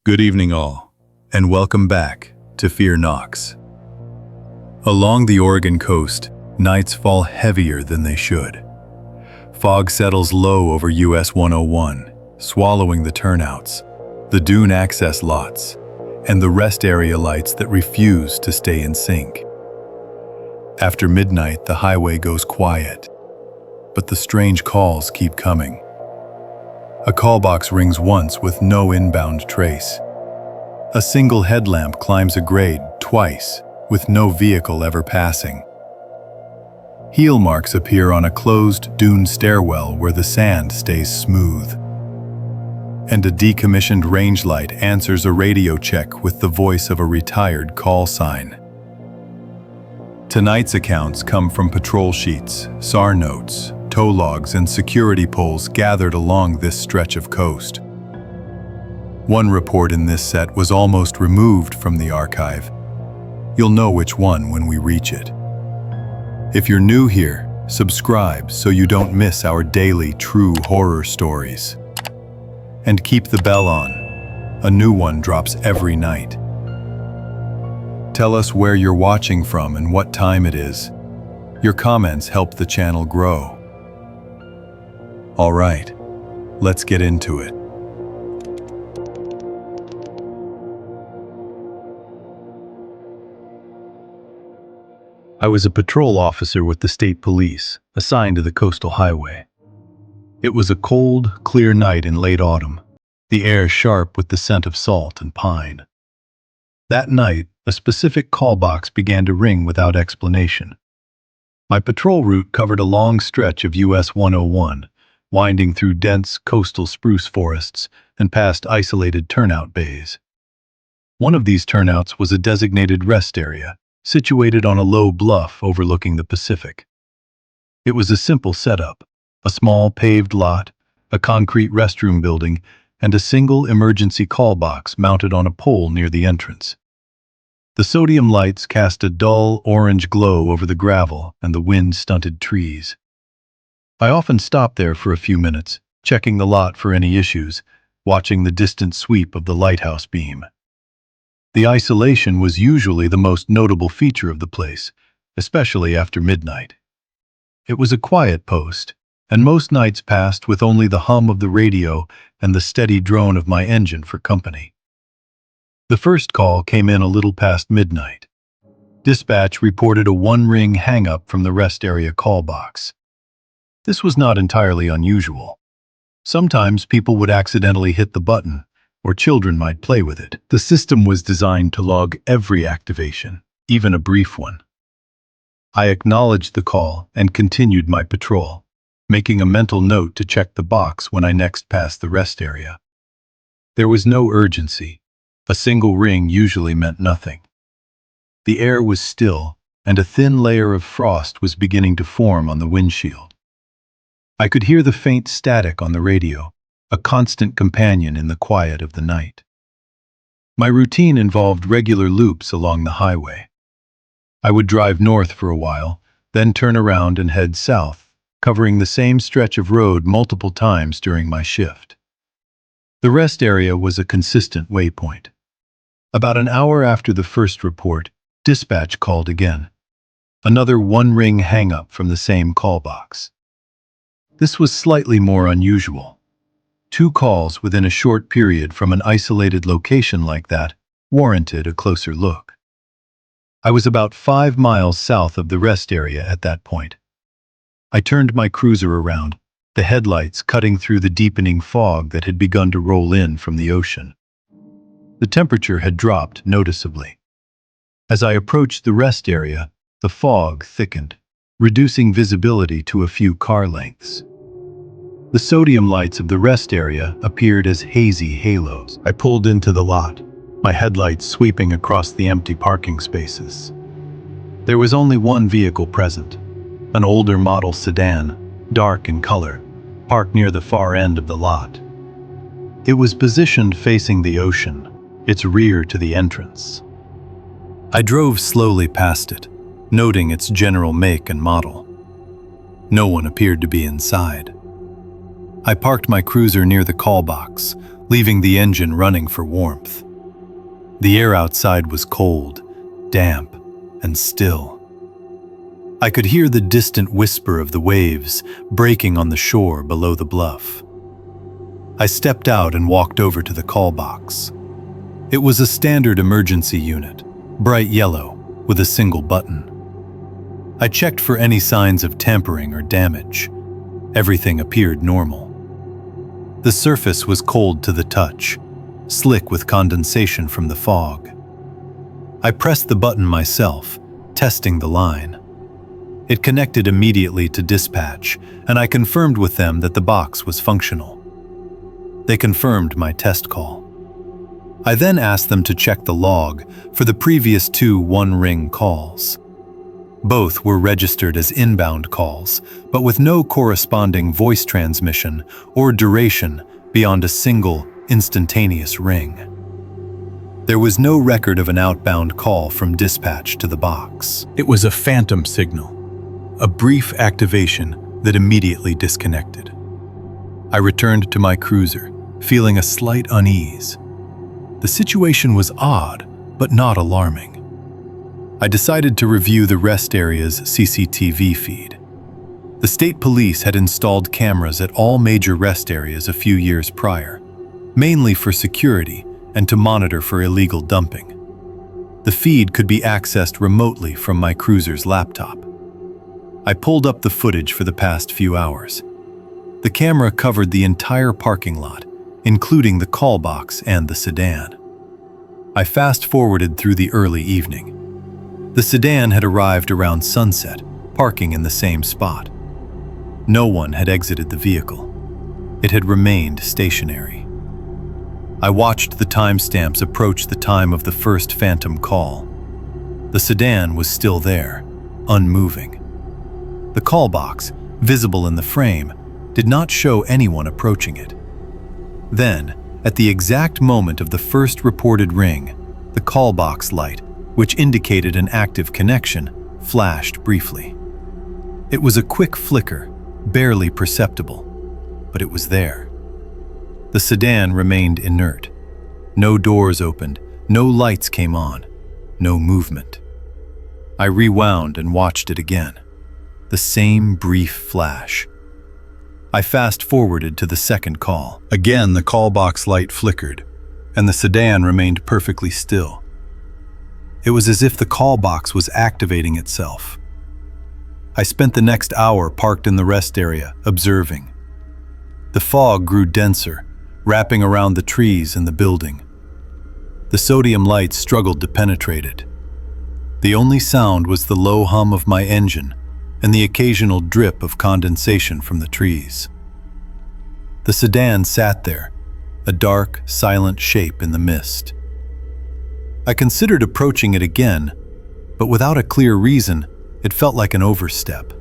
Good evening all, and welcome back to Fear Knocks. Along the Oregon coast, nights fall heavier than they should. Fog settles low over US 101, swallowing the turnouts, the Dune access lots, and the rest area lights that refuse to stay in sync. After midnight, the highway goes quiet, but the strange calls keep coming. A call box rings once with no inbound trace. A single headlamp climbs a grade twice with no vehicle ever passing. Heel marks appear on a closed dune stairwell where the sand stays smooth. And a decommissioned range light answers a radio check with the voice of a retired call sign. Tonight's accounts come from patrol sheets, SAR notes, tow logs, and security poles gathered along this stretch of coast. One report in this set was almost removed from the archive. You'll know which one when we reach it. If you're new here, subscribe so you don't miss our daily true horror stories. And keep the bell on. A new one drops every night. Tell us where you're watching from and what time it is. Your comments help the channel grow. All right, let's get into it. I was a patrol officer with the state police, assigned to the coastal highway. It was a cold, clear night in late autumn, the air sharp with the scent of salt and pine. That night, a specific call box began to ring without explanation. My patrol route covered a long stretch of US 101, winding through dense coastal spruce forests and past isolated turnout bays. One of these turnouts was a designated rest area, situated on a low bluff overlooking the Pacific. It was a simple setup: a small paved lot, a concrete restroom building, and a single emergency call box mounted on a pole near the entrance. The sodium lights cast a dull orange glow over the gravel and the wind-stunted trees. I often stopped there for a few minutes, checking the lot for any issues, watching the distant sweep of the lighthouse beam. The isolation was usually the most notable feature of the place, especially after midnight. It was a quiet post, and most nights passed with only the hum of the radio and the steady drone of my engine for company. The first call came in a little past midnight. Dispatch reported a one-ring hang-up from the rest area call box. This was not entirely unusual. Sometimes people would accidentally hit the button, or children might play with it. The system was designed to log every activation, even a brief one. I acknowledged the call and continued my patrol, making a mental note to check the box when I next passed the rest area. There was no urgency. A single ring usually meant nothing. The air was still, and a thin layer of frost was beginning to form on the windshield. I could hear the faint static on the radio, a constant companion in the quiet of the night. My routine involved regular loops along the highway. I would drive north for a while, then turn around and head south, covering the same stretch of road multiple times during my shift. The rest area was a consistent waypoint. About an hour after the first report, dispatch called again. Another one-ring hang-up from the same call box. This was slightly more unusual. 2 calls within a short period from an isolated location like that warranted a closer look. I was about 5 miles south of the rest area at that point. I turned my cruiser around, the headlights cutting through the deepening fog that had begun to roll in from the ocean. The temperature had dropped noticeably. As I approached the rest area, the fog thickened, reducing visibility to a few car lengths. The sodium lights of the rest area appeared as hazy halos. I pulled into the lot, my headlights sweeping across the empty parking spaces. There was only one vehicle present, an older model sedan, dark in color, parked near the far end of the lot. It was positioned facing the ocean, its rear to the entrance. I drove slowly past it, noting its general make and model. No one appeared to be inside. I parked my cruiser near the call box, leaving the engine running for warmth. The air outside was cold, damp, and still. I could hear the distant whisper of the waves breaking on the shore below the bluff. I stepped out and walked over to the call box. It was a standard emergency unit, bright yellow, with a single button. I checked for any signs of tampering or damage. Everything appeared normal. The surface was cold to the touch, slick with condensation from the fog. I pressed the button myself, testing the line. It connected immediately to dispatch, and I confirmed with them that the box was functional. They confirmed my test call. I then asked them to check the log for the previous 2 one-ring calls. Both were registered as inbound calls, but with no corresponding voice transmission or duration beyond a single, instantaneous ring. There was no record of an outbound call from dispatch to the box. It was a phantom signal, a brief activation that immediately disconnected. I returned to my cruiser, feeling a slight unease. The situation was odd, but not alarming. I decided to review the rest area's CCTV feed. The state police had installed cameras at all major rest areas a few years prior, mainly for security and to monitor for illegal dumping. The feed could be accessed remotely from my cruiser's laptop. I pulled up the footage for the past few hours. The camera covered the entire parking lot, including the call box and the sedan. I fast-forwarded through the early evening. The sedan had arrived around sunset, parking in the same spot. No one had exited the vehicle. It had remained stationary. I watched the timestamps approach the time of the first phantom call. The sedan was still there, unmoving. The call box, visible in the frame, did not show anyone approaching it. Then, at the exact moment of the first reported ring, the call box light, which indicated an active connection, flashed briefly. It was a quick flicker, barely perceptible, but it was there. The sedan remained inert. No doors opened, no lights came on, no movement. I rewound and watched it again. The same brief flash. I fast-forwarded to the second call. Again, the call box light flickered, and the sedan remained perfectly still. It was as if the call box was activating itself. I spent the next hour parked in the rest area, observing. The fog grew denser, wrapping around the trees and the building. The sodium lights struggled to penetrate it. The only sound was the low hum of my engine and the occasional drip of condensation from the trees. The sedan sat there, a dark, silent shape in the mist. I considered approaching it again, but without a clear reason, it felt like an overstep.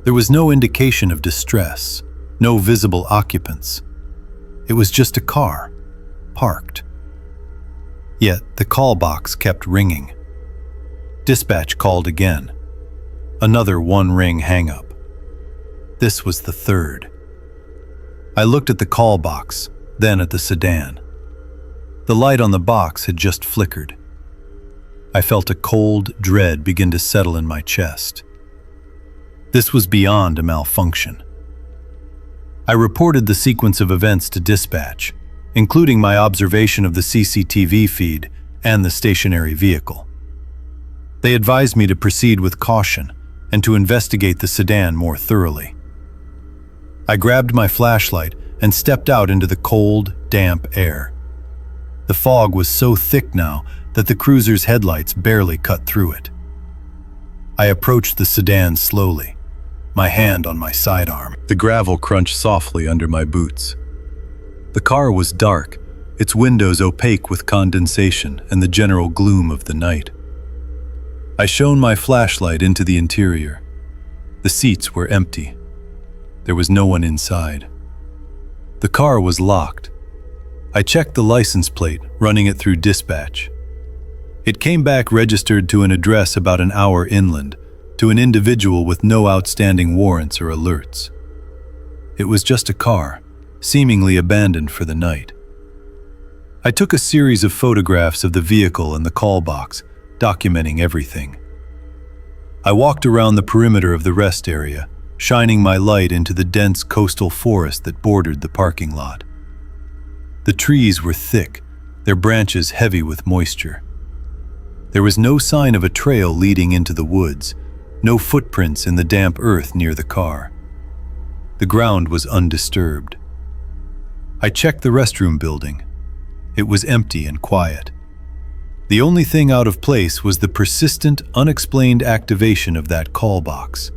There was no indication of distress, no visible occupants. It was just a car, parked. Yet the call box kept ringing. Dispatch called again. Another one-ring hang-up. This was the third. I looked at the call box, then at the sedan. The light on the box had just flickered. I felt a cold dread begin to settle in my chest. This was beyond a malfunction. I reported the sequence of events to dispatch, including my observation of the CCTV feed and the stationary vehicle. They advised me to proceed with caution and to investigate the sedan more thoroughly. I grabbed my flashlight and stepped out into the cold, damp air. The fog was so thick now that the cruiser's headlights barely cut through it. I approached the sedan slowly, my hand on my sidearm. The gravel crunched softly under my boots. The car was dark, its windows opaque with condensation and the general gloom of the night. I shone my flashlight into the interior. The seats were empty. There was no one inside. The car was locked. I checked the license plate, running it through dispatch. It came back registered to an address about an hour inland, to an individual with no outstanding warrants or alerts. It was just a car, seemingly abandoned for the night. I took a series of photographs of the vehicle and the call box, documenting everything. I walked around the perimeter of the rest area, shining my light into the dense coastal forest that bordered the parking lot. The trees were thick, their branches heavy with moisture. There was no sign of a trail leading into the woods, no footprints in the damp earth near the car. The ground was undisturbed. I checked the restroom building. It was empty and quiet. The only thing out of place was the persistent, unexplained activation of that call box.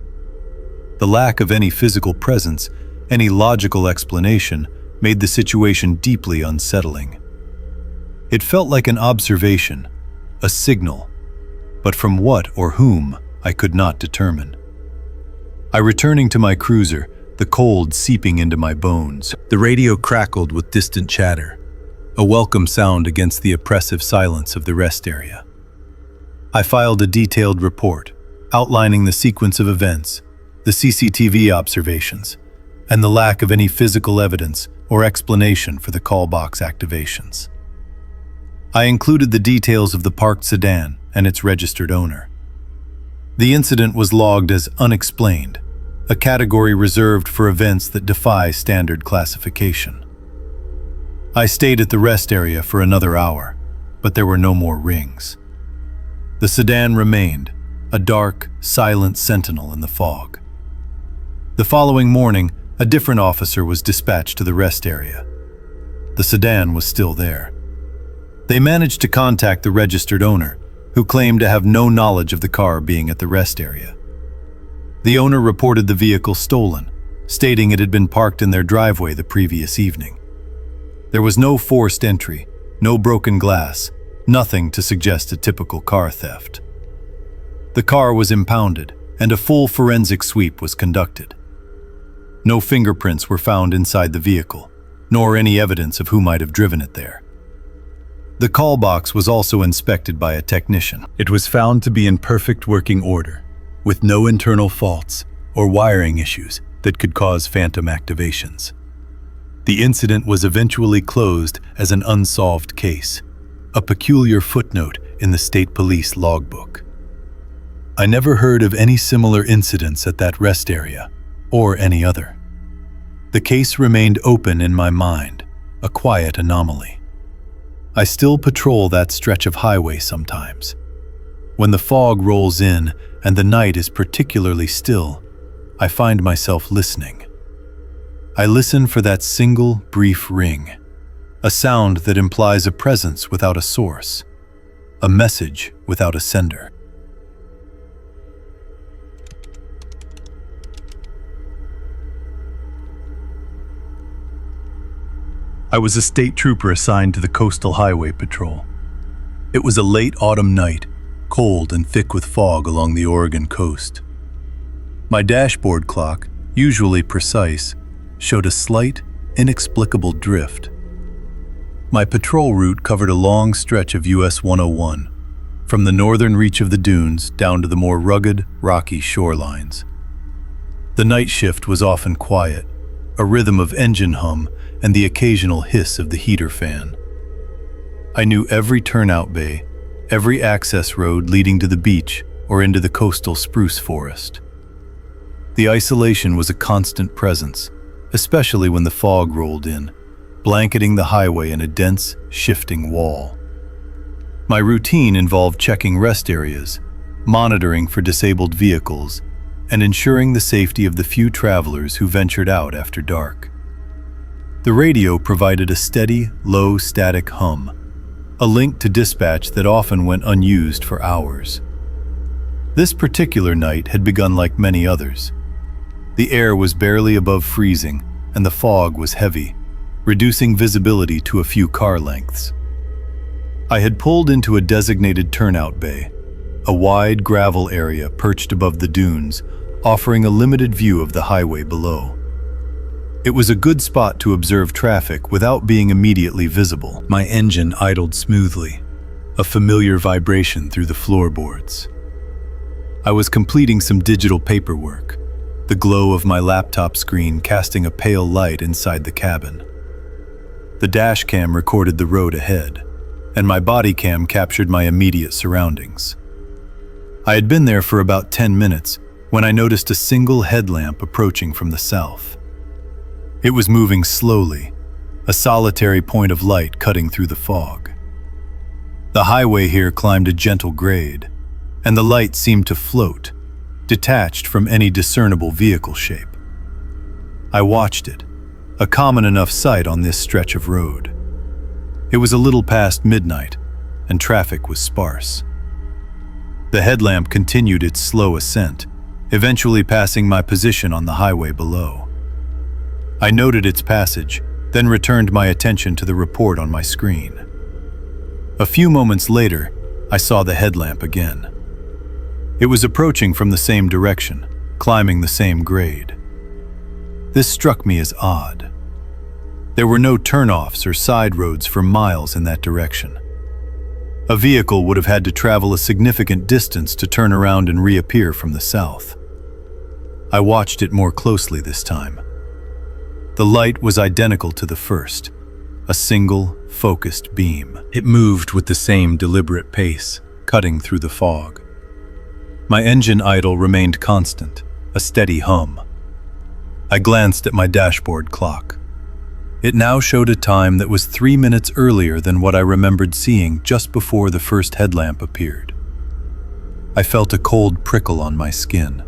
The lack of any physical presence, any logical explanation, made the situation deeply unsettling. It felt like an observation, a signal, but from what or whom I could not determine. Returning to my cruiser, the cold seeping into my bones. The radio crackled with distant chatter, a welcome sound against the oppressive silence of the rest area. I filed a detailed report, outlining the sequence of events, the CCTV observations, and the lack of any physical evidence or explanation for the call box activations. I included the details of the parked sedan and its registered owner. The incident was logged as unexplained, a category reserved for events that defy standard classification. I stayed at the rest area for another hour, but there were no more rings. The sedan remained, a dark, silent sentinel in the fog. The following morning, a different officer was dispatched to the rest area. The sedan was still there. They managed to contact the registered owner, who claimed to have no knowledge of the car being at the rest area. The owner reported the vehicle stolen, stating it had been parked in their driveway the previous evening. There was no forced entry, no broken glass, nothing to suggest a typical car theft. The car was impounded, and a full forensic sweep was conducted. No fingerprints were found inside the vehicle, nor any evidence of who might have driven it there. The call box was also inspected by a technician. It was found to be in perfect working order, with no internal faults or wiring issues that could cause phantom activations. The incident was eventually closed as an unsolved case, a peculiar footnote in the state police logbook. I never heard of any similar incidents at that rest area, or any other. The case remained open in my mind, a quiet anomaly. I still patrol that stretch of highway sometimes. When the fog rolls in and the night is particularly still, I find myself listening. I listen for that single brief ring, a sound that implies a presence without a source, a message without a sender. I was a state trooper assigned to the Coastal Highway Patrol. It was a late autumn night, cold and thick with fog along the Oregon coast. My dashboard clock, usually precise, showed a slight, inexplicable drift. My patrol route covered a long stretch of US 101, from the northern reach of the dunes down to the more rugged, rocky shorelines. The night shift was often quiet, a rhythm of engine hum and the occasional hiss of the heater fan. I knew every turnout bay, every access road leading to the beach or into the coastal spruce forest. The isolation was a constant presence, especially when the fog rolled in, blanketing the highway in a dense, shifting wall. My routine involved checking rest areas, monitoring for disabled vehicles, and ensuring the safety of the few travelers who ventured out after dark. The radio provided a steady, low static hum, a link to dispatch that often went unused for hours. This particular night had begun like many others. The air was barely above freezing, and the fog was heavy, reducing visibility to a few car lengths. I had pulled into a designated turnout bay, a wide gravel area perched above the dunes, offering a limited view of the highway below. It was a good spot to observe traffic without being immediately visible. My engine idled smoothly, a familiar vibration through the floorboards. I was completing some digital paperwork, the glow of my laptop screen casting a pale light inside the cabin. The dash cam recorded the road ahead, and my body cam captured my immediate surroundings. I had been there for about 10 minutes when I noticed a single headlamp approaching from the south. It was moving slowly, a solitary point of light cutting through the fog. The highway here climbed a gentle grade, and the light seemed to float, detached from any discernible vehicle shape. I watched it, a common enough sight on this stretch of road. It was a little past midnight, and traffic was sparse. The headlamp continued its slow ascent, eventually passing my position on the highway below. I noted its passage, then returned my attention to the report on my screen. A few moments later, I saw the headlamp again. It was approaching from the same direction, climbing the same grade. This struck me as odd. There were no turnoffs or side roads for miles in that direction. A vehicle would have had to travel a significant distance to turn around and reappear from the south. I watched it more closely this time. The light was identical to the first, a single, focused beam. It moved with the same deliberate pace, cutting through the fog. My engine idle remained constant, a steady hum. I glanced at my dashboard clock. It now showed a time that was 3 minutes earlier than what I remembered seeing just before the first headlamp appeared. I felt a cold prickle on my skin.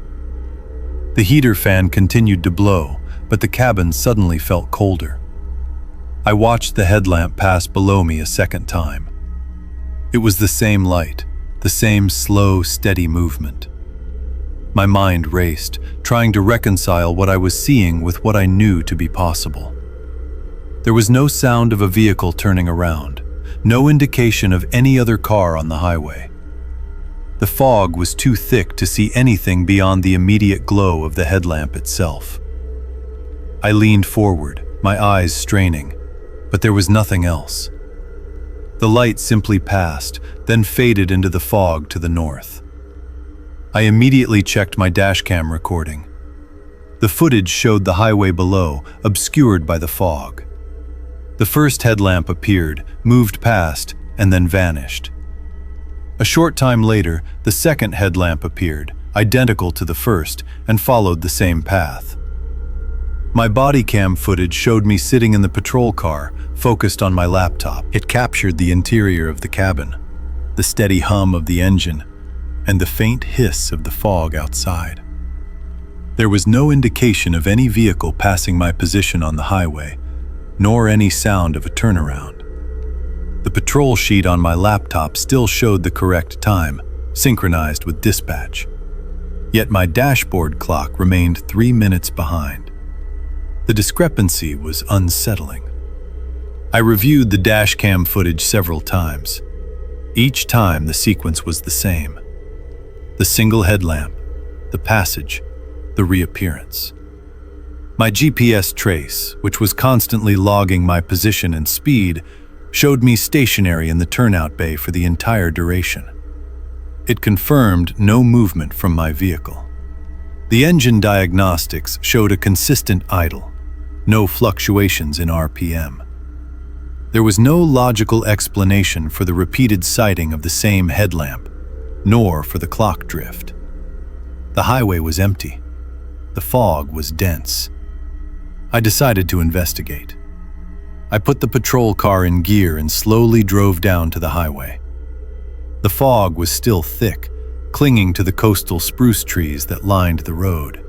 The heater fan continued to blow, but the cabin suddenly felt colder. I watched the headlamp pass below me a second time. It was the same light, the same slow, steady movement. My mind raced, trying to reconcile what I was seeing with what I knew to be possible. There was no sound of a vehicle turning around, no indication of any other car on the highway. The fog was too thick to see anything beyond the immediate glow of the headlamp itself. I leaned forward, my eyes straining, but there was nothing else. The light simply passed, then faded into the fog to the north. I immediately checked my dashcam recording. The footage showed the highway below, obscured by the fog. The first headlamp appeared, moved past, and then vanished. A short time later, the second headlamp appeared, identical to the first, and followed the same path. My body cam footage showed me sitting in the patrol car, focused on my laptop. It captured the interior of the cabin, the steady hum of the engine, and the faint hiss of the fog outside. There was no indication of any vehicle passing my position on the highway, nor any sound of a turnaround. The patrol sheet on my laptop still showed the correct time, synchronized with dispatch. Yet my dashboard clock remained 3 minutes behind. The discrepancy was unsettling. I reviewed the dashcam footage several times. Each time the sequence was the same. The single headlamp, the passage, the reappearance. My GPS trace, which was constantly logging my position and speed, showed me stationary in the turnout bay for the entire duration. It confirmed no movement from my vehicle. The engine diagnostics showed a consistent idle, no fluctuations in RPM. There was no logical explanation for the repeated sighting of the same headlamp, nor for the clock drift. The highway was empty. The fog was dense. I decided to investigate. I put the patrol car in gear and slowly drove down to the highway. The fog was still thick, clinging to the coastal spruce trees that lined the road.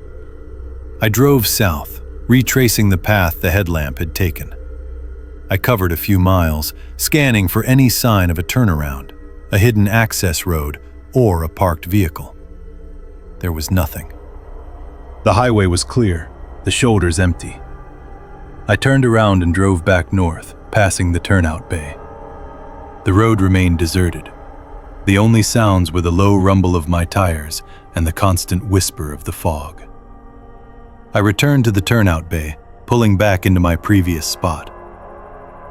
I drove south, retracing the path the headlamp had taken. I covered a few miles, scanning for any sign of a turnaround, a hidden access road, or a parked vehicle. There was nothing. The highway was clear, the shoulders empty. I turned around and drove back north, passing the turnout bay. The road remained deserted. The only sounds were the low rumble of my tires and the constant whisper of the fog. I returned to the turnout bay, pulling back into my previous spot.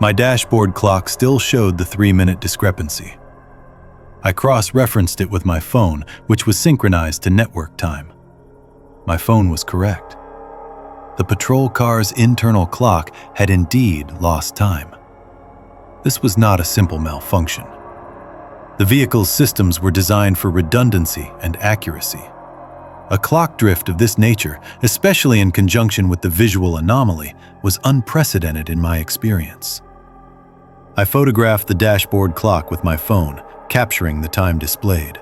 My dashboard clock still showed the 3-minute discrepancy. I cross-referenced it with my phone, which was synchronized to network time. My phone was correct. The patrol car's internal clock had indeed lost time. This was not a simple malfunction. The vehicle's systems were designed for redundancy and accuracy. A clock drift of this nature, especially in conjunction with the visual anomaly, was unprecedented in my experience. I photographed the dashboard clock with my phone, capturing the time displayed.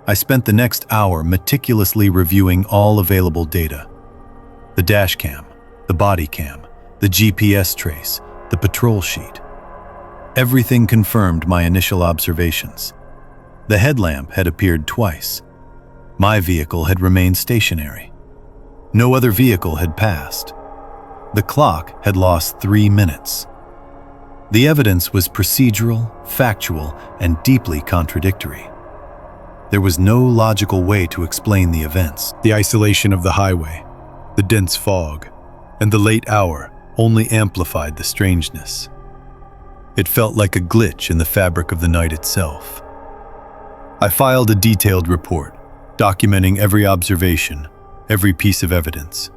I spent the next hour meticulously reviewing all available data. The dash cam, the body cam, the GPS trace, the patrol sheet. Everything confirmed my initial observations. The headlamp had appeared twice. My vehicle had remained stationary. No other vehicle had passed. The clock had lost 3 minutes. The evidence was procedural, factual, and deeply contradictory. There was no logical way to explain the events. The isolation of the highway, the dense fog, and the late hour only amplified the strangeness. It felt like a glitch in the fabric of the night itself. I filed a detailed report, documenting every observation, every piece of evidence.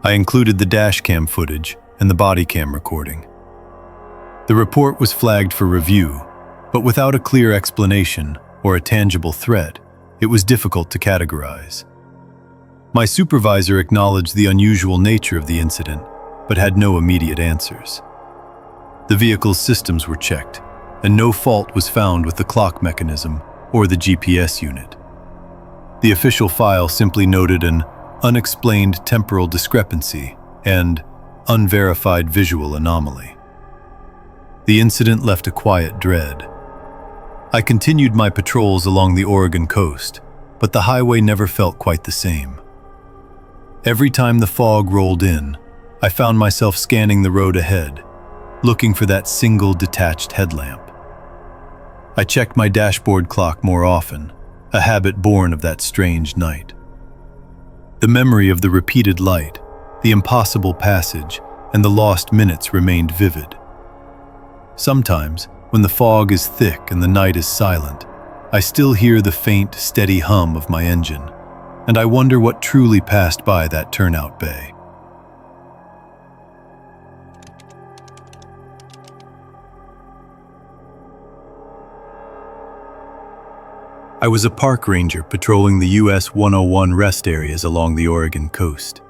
I included the dash cam footage and the body cam recording. The report was flagged for review, but without a clear explanation or a tangible threat, it was difficult to categorize. My supervisor acknowledged the unusual nature of the incident, but had no immediate answers. The vehicle's systems were checked, and no fault was found with the clock mechanism or the GPS unit. The official file simply noted an unexplained temporal discrepancy and unverified visual anomaly. The incident left a quiet dread. I continued my patrols along the Oregon coast, but the highway never felt quite the same. Every time the fog rolled in, I found myself scanning the road ahead, looking for that single detached headlamp. I checked my dashboard clock more often, a habit born of that strange night. The memory of the repeated light, the impossible passage, and the lost minutes remained vivid. Sometimes, when the fog is thick and the night is silent, I still hear the faint, steady hum of my engine, and I wonder what truly passed by that turnout bay. I was a park ranger patrolling the US 101 rest areas along the Oregon coast.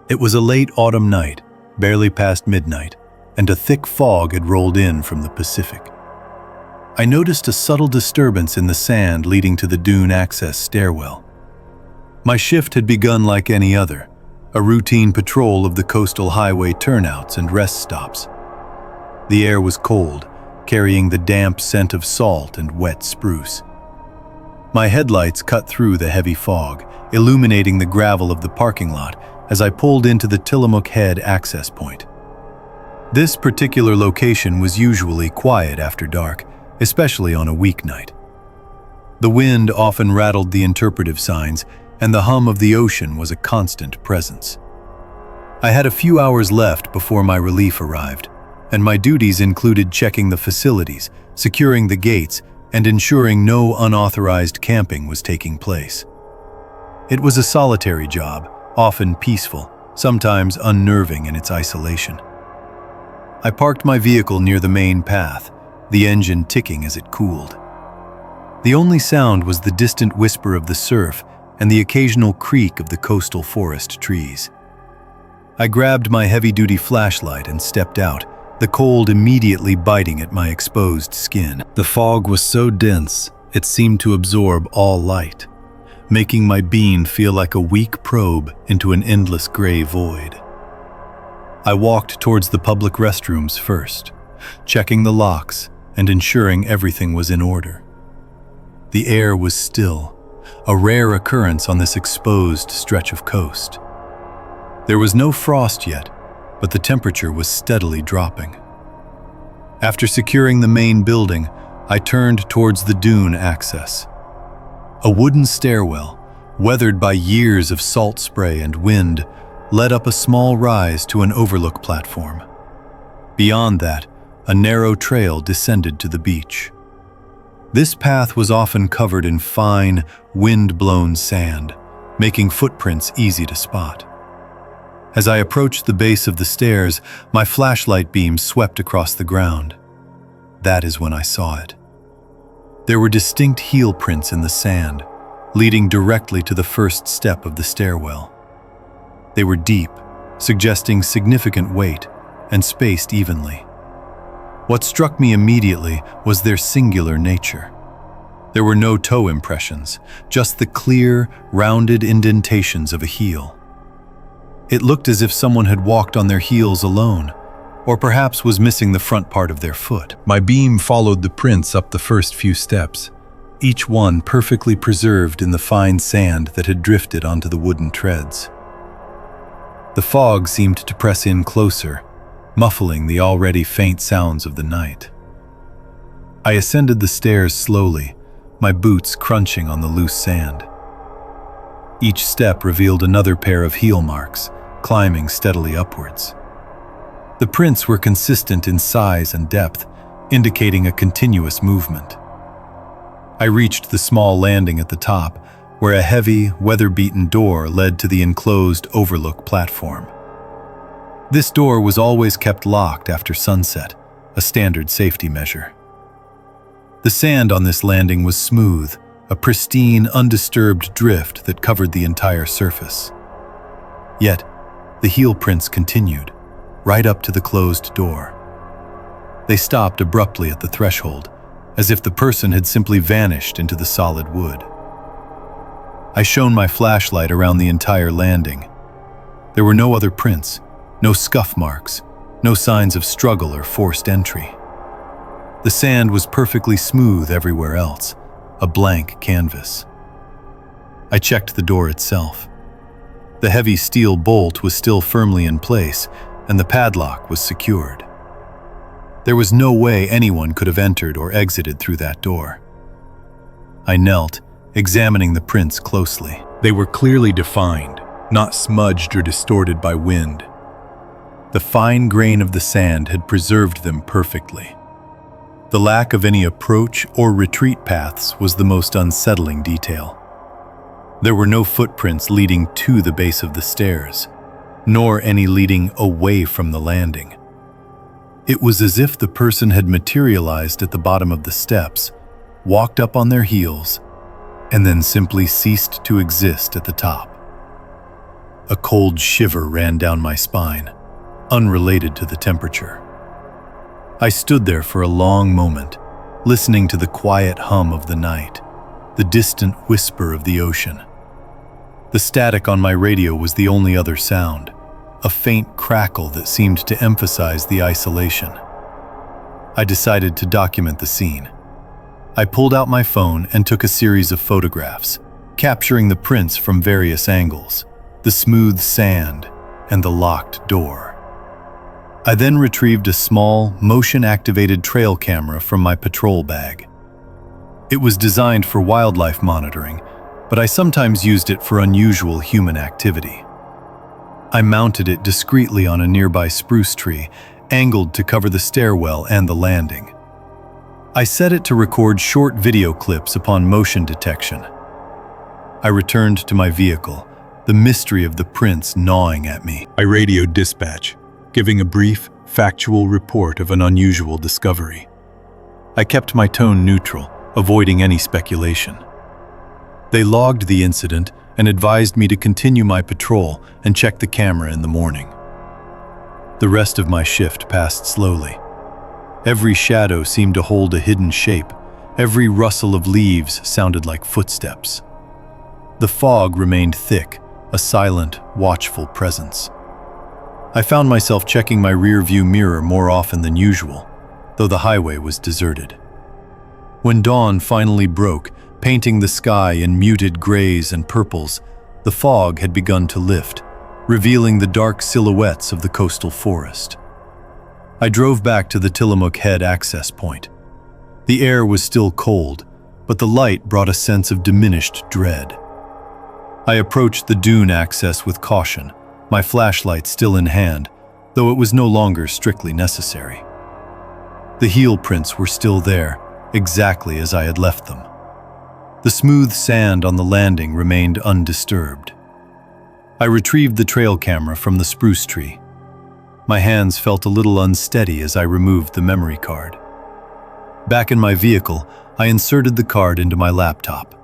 It was a late autumn night, barely past midnight, and a thick fog had rolled in from the Pacific. I noticed a subtle disturbance in the sand leading to the Dune access stairwell. My shift had begun like any other, a routine patrol of the coastal highway turnouts and rest stops. The air was cold, carrying the damp scent of salt and wet spruce. My headlights cut through the heavy fog, illuminating the gravel of the parking lot as I pulled into the Tillamook Head access point. This particular location was usually quiet after dark, especially on a weeknight. The wind often rattled the interpretive signs, and the hum of the ocean was a constant presence. I had a few hours left before my relief arrived, and my duties included checking the facilities, securing the gates, and ensuring no unauthorized camping was taking place. It was a solitary job, often peaceful, sometimes unnerving in its isolation. I parked my vehicle near the main path, the engine ticking as it cooled. The only sound was the distant whisper of the surf and the occasional creak of the coastal forest trees. I grabbed my heavy-duty flashlight and stepped out, the cold immediately biting at my exposed skin. The fog was so dense, it seemed to absorb all light, making my being feel like a weak probe into an endless gray void. I walked towards the public restrooms first, checking the locks and ensuring everything was in order. The air was still, a rare occurrence on this exposed stretch of coast. There was no frost yet, but the temperature was steadily dropping. After securing the main building, I turned towards the Dune access. A wooden stairwell, weathered by years of salt spray and wind, led up a small rise to an overlook platform. Beyond that, a narrow trail descended to the beach. This path was often covered in fine, wind-blown sand, making footprints easy to spot. As I approached the base of the stairs, my flashlight beam swept across the ground. That is when I saw it. There were distinct heel prints in the sand, leading directly to the first step of the stairwell. They were deep, suggesting significant weight, and spaced evenly. What struck me immediately was their singular nature. There were no toe impressions, just the clear, rounded indentations of a heel. It looked as if someone had walked on their heels alone, or perhaps was missing the front part of their foot. My beam followed the prints up the first few steps, each one perfectly preserved in the fine sand that had drifted onto the wooden treads. The fog seemed to press in closer, muffling the already faint sounds of the night. I ascended the stairs slowly, my boots crunching on the loose sand. Each step revealed another pair of heel marks, climbing steadily upwards. The prints were consistent in size and depth, indicating a continuous movement. I reached the small landing at the top, where a heavy, weather-beaten door led to the enclosed overlook platform. This door was always kept locked after sunset, a standard safety measure. The sand on this landing was smooth, a pristine, undisturbed drift that covered the entire surface. Yet, the heel prints continued, right up to the closed door. They stopped abruptly at the threshold, as if the person had simply vanished into the solid wood. I shone my flashlight around the entire landing. There were no other prints, no scuff marks, no signs of struggle or forced entry. The sand was perfectly smooth everywhere else, a blank canvas. I checked the door itself. The heavy steel bolt was still firmly in place, and the padlock was secured. There was no way anyone could have entered or exited through that door. I knelt, examining the prints closely. They were clearly defined, not smudged or distorted by wind. The fine grain of the sand had preserved them perfectly. The lack of any approach or retreat paths was the most unsettling detail. There were no footprints leading to the base of the stairs, nor any leading away from the landing. It was as if the person had materialized at the bottom of the steps, walked up on their heels, and then simply ceased to exist at the top. A cold shiver ran down my spine, unrelated to the temperature. I stood there for a long moment, listening to the quiet hum of the night, the distant whisper of the ocean. The static on my radio was the only other sound, a faint crackle that seemed to emphasize the isolation. I decided to document the scene. I pulled out my phone and took a series of photographs, capturing the prints from various angles, the smooth sand, and the locked door. I then retrieved a small, motion-activated trail camera from my patrol bag. It was designed for wildlife monitoring, but I sometimes used it for unusual human activity. I mounted it discreetly on a nearby spruce tree, angled to cover the stairwell and the landing. I set it to record short video clips upon motion detection. I returned to my vehicle, the mystery of the prints gnawing at me. I radioed dispatch, giving a brief, factual report of an unusual discovery. I kept my tone neutral, avoiding any speculation. They logged the incident and advised me to continue my patrol and check the camera in the morning. The rest of my shift passed slowly. Every shadow seemed to hold a hidden shape. Every rustle of leaves sounded like footsteps. The fog remained thick, a silent, watchful presence. I found myself checking my rear-view mirror more often than usual, though the highway was deserted. When dawn finally broke, painting the sky in muted grays and purples, the fog had begun to lift, revealing the dark silhouettes of the coastal forest. I drove back to the Tillamook Head access point. The air was still cold, but the light brought a sense of diminished dread. I approached the dune access with caution, my flashlight still in hand, though it was no longer strictly necessary. The heel prints were still there, exactly as I had left them. The smooth sand on the landing remained undisturbed. I retrieved the trail camera from the spruce tree. My hands felt a little unsteady as I removed the memory card. Back in my vehicle, I inserted the card into my laptop.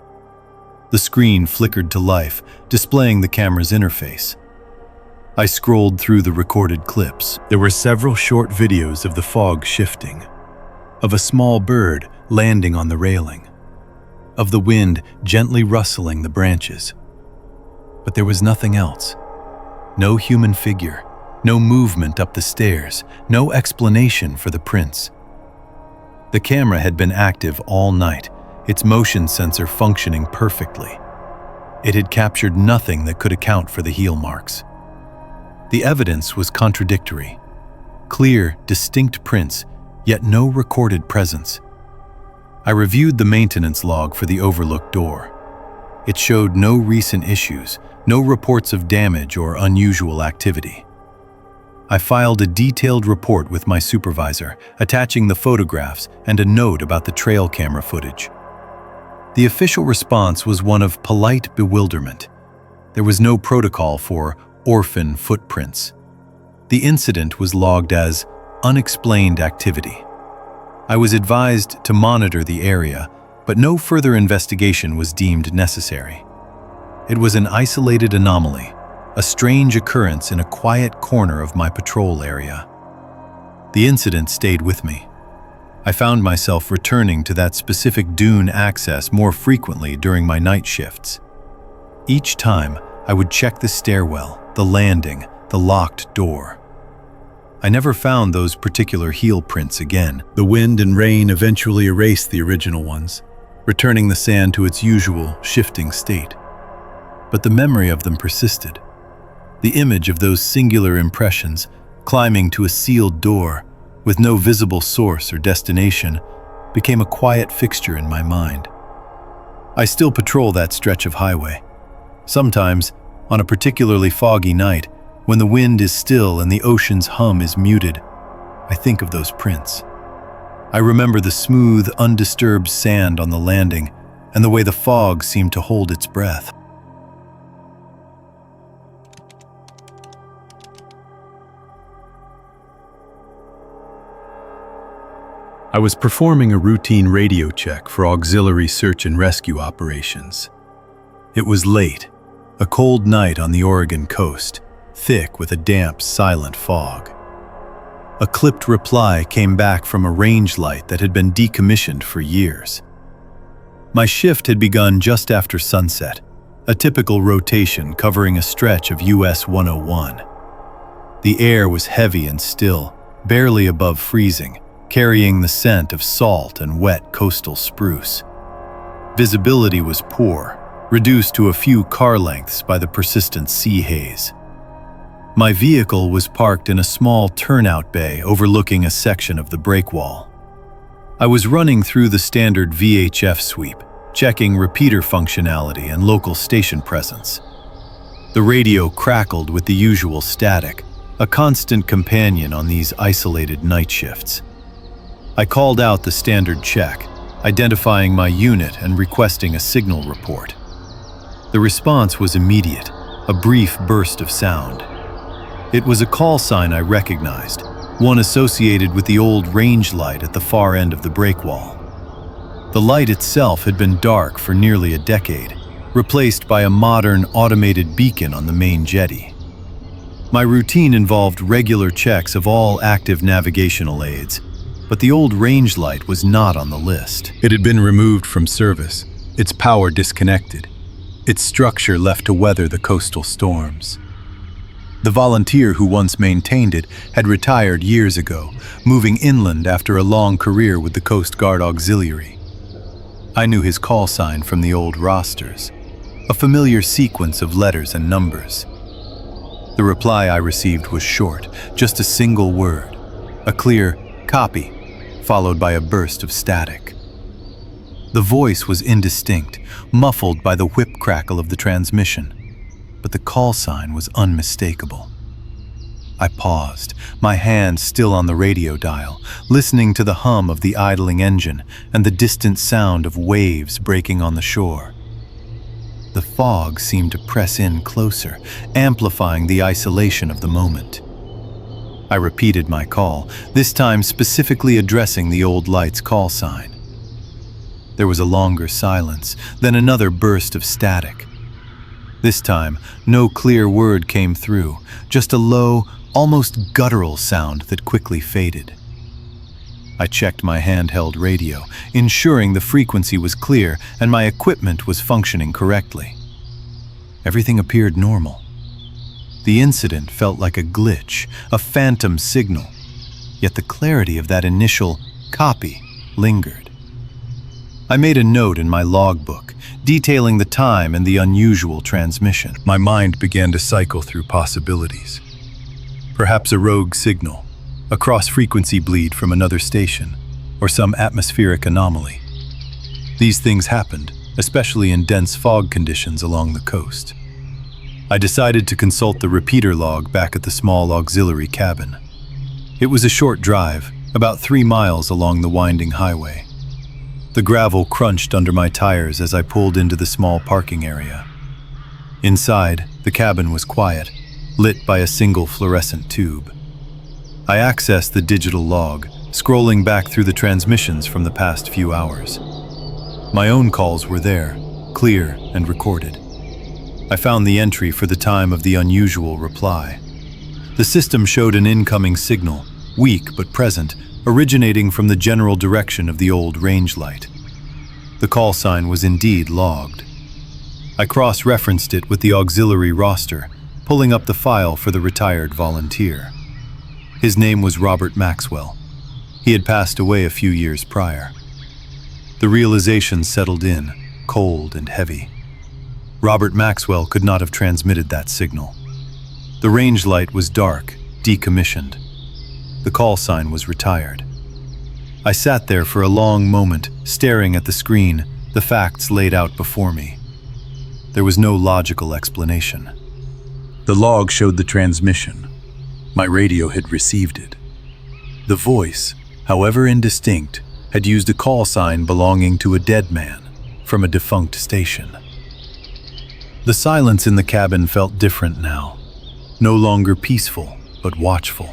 The screen flickered to life, displaying the camera's interface. I scrolled through the recorded clips. There were several short videos of the fog shifting, of a small bird landing on the railing, of the wind gently rustling the branches. But there was nothing else. No human figure, no movement up the stairs, no explanation for the prints. The camera had been active all night, its motion sensor functioning perfectly. It had captured nothing that could account for the heel marks. The evidence was contradictory. Clear, distinct prints, yet no recorded presence. I reviewed the maintenance log for the overlook door. It showed no recent issues, no reports of damage or unusual activity. I filed a detailed report with my supervisor, attaching the photographs and a note about the trail camera footage. The official response was one of polite bewilderment. There was no protocol for orphan footprints. The incident was logged as unexplained activity. I was advised to monitor the area, but no further investigation was deemed necessary. It was an isolated anomaly, a strange occurrence in a quiet corner of my patrol area. The incident stayed with me. I found myself returning to that specific Dune access more frequently during my night shifts. Each time, I would check the stairwell, the landing, the locked door. I never found those particular heel prints again. The wind and rain eventually erased the original ones, returning the sand to its usual shifting state. But the memory of them persisted. The image of those singular impressions, climbing to a sealed door with no visible source or destination, became a quiet fixture in my mind. I still patrol that stretch of highway. Sometimes, on a particularly foggy night, when the wind is still and the ocean's hum is muted, I think of those prints. I remember the smooth, undisturbed sand on the landing and the way the fog seemed to hold its breath. I was performing a routine radio check for auxiliary search and rescue operations. It was late, a cold night on the Oregon coast, thick with a damp, silent fog. A clipped reply came back from a range light that had been decommissioned for years. My shift had begun just after sunset, a typical rotation covering a stretch of US 101. The air was heavy and still, barely above freezing, carrying the scent of salt and wet coastal spruce. Visibility was poor, reduced to a few car lengths by the persistent sea haze. My vehicle was parked in a small turnout bay overlooking a section of the breakwall. I was running through the standard VHF sweep, checking repeater functionality and local station presence. The radio crackled with the usual static, a constant companion on these isolated night shifts. I called out the standard check, identifying my unit and requesting a signal report. The response was immediate, a brief burst of sound. It was a call sign I recognized, one associated with the old range light at the far end of the breakwall. The light itself had been dark for nearly a decade, replaced by a modern automated beacon on the main jetty. My routine involved regular checks of all active navigational aids, but the old range light was not on the list. It had been removed from service, its power disconnected, its structure left to weather the coastal storms. The volunteer who once maintained it had retired years ago, moving inland after a long career with the Coast Guard Auxiliary. I knew his call sign from the old rosters, a familiar sequence of letters and numbers. The reply I received was short, just a single word, a clear "copy," followed by a burst of static. The voice was indistinct, muffled by the whip crackle of the transmission, but the call sign was unmistakable. I paused, my hand still on the radio dial, listening to the hum of the idling engine and the distant sound of waves breaking on the shore. The fog seemed to press in closer, amplifying the isolation of the moment. I repeated my call, this time specifically addressing the old light's call sign. There was a longer silence, then another burst of static. This time, no clear word came through, just a low, almost guttural sound that quickly faded. I checked my handheld radio, ensuring the frequency was clear and my equipment was functioning correctly. Everything appeared normal. The incident felt like a glitch, a phantom signal, yet the clarity of that initial copy lingered. I made a note in my logbook, detailing the time and the unusual transmission. My mind began to cycle through possibilities. Perhaps a rogue signal, a cross-frequency bleed from another station, or some atmospheric anomaly. These things happened, especially in dense fog conditions along the coast. I decided to consult the repeater log back at the small auxiliary cabin. It was a short drive, about 3 miles along the winding highway. The gravel crunched under my tires as I pulled into the small parking area. Inside, the cabin was quiet, lit by a single fluorescent tube. I accessed the digital log, scrolling back through the transmissions from the past few hours. My own calls were there, clear and recorded. I found the entry for the time of the unusual reply. The system showed an incoming signal, weak but present, originating from the general direction of the old range light. The call sign was indeed logged. I cross-referenced it with the auxiliary roster, pulling up the file for the retired volunteer. His name was Robert Maxwell. He had passed away a few years prior. The realization settled in, cold and heavy. Robert Maxwell could not have transmitted that signal. The range light was dark, decommissioned. The call sign was retired. I sat there for a long moment, staring at the screen, the facts laid out before me. There was no logical explanation. The log showed the transmission. My radio had received it. The voice, however indistinct, had used a call sign belonging to a dead man from a defunct station. The silence in the cabin felt different now, no longer peaceful, but watchful.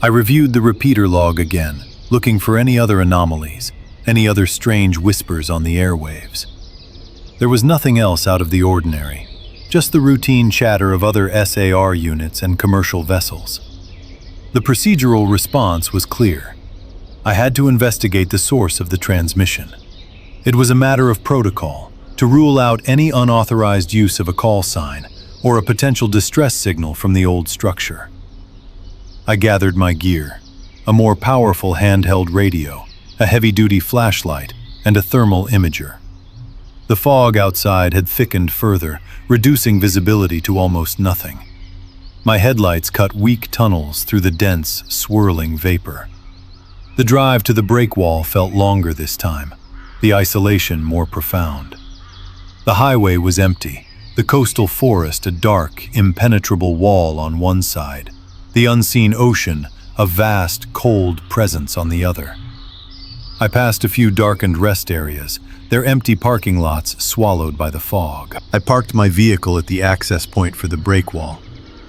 I reviewed the repeater log again, looking for any other anomalies, any other strange whispers on the airwaves. There was nothing else out of the ordinary, just the routine chatter of other SAR units and commercial vessels. The procedural response was clear. I had to investigate the source of the transmission. It was a matter of protocol to rule out any unauthorized use of a call sign or a potential distress signal from the old structure. I gathered my gear, a more powerful handheld radio, a heavy-duty flashlight, and a thermal imager. The fog outside had thickened further, reducing visibility to almost nothing. My headlights cut weak tunnels through the dense, swirling vapor. The drive to the breakwall felt longer this time, the isolation more profound. The highway was empty, the coastal forest a dark, impenetrable wall on one side, the unseen ocean a vast, cold presence on the other. I passed a few darkened rest areas, their empty parking lots swallowed by the fog. I parked my vehicle at the access point for the breakwall,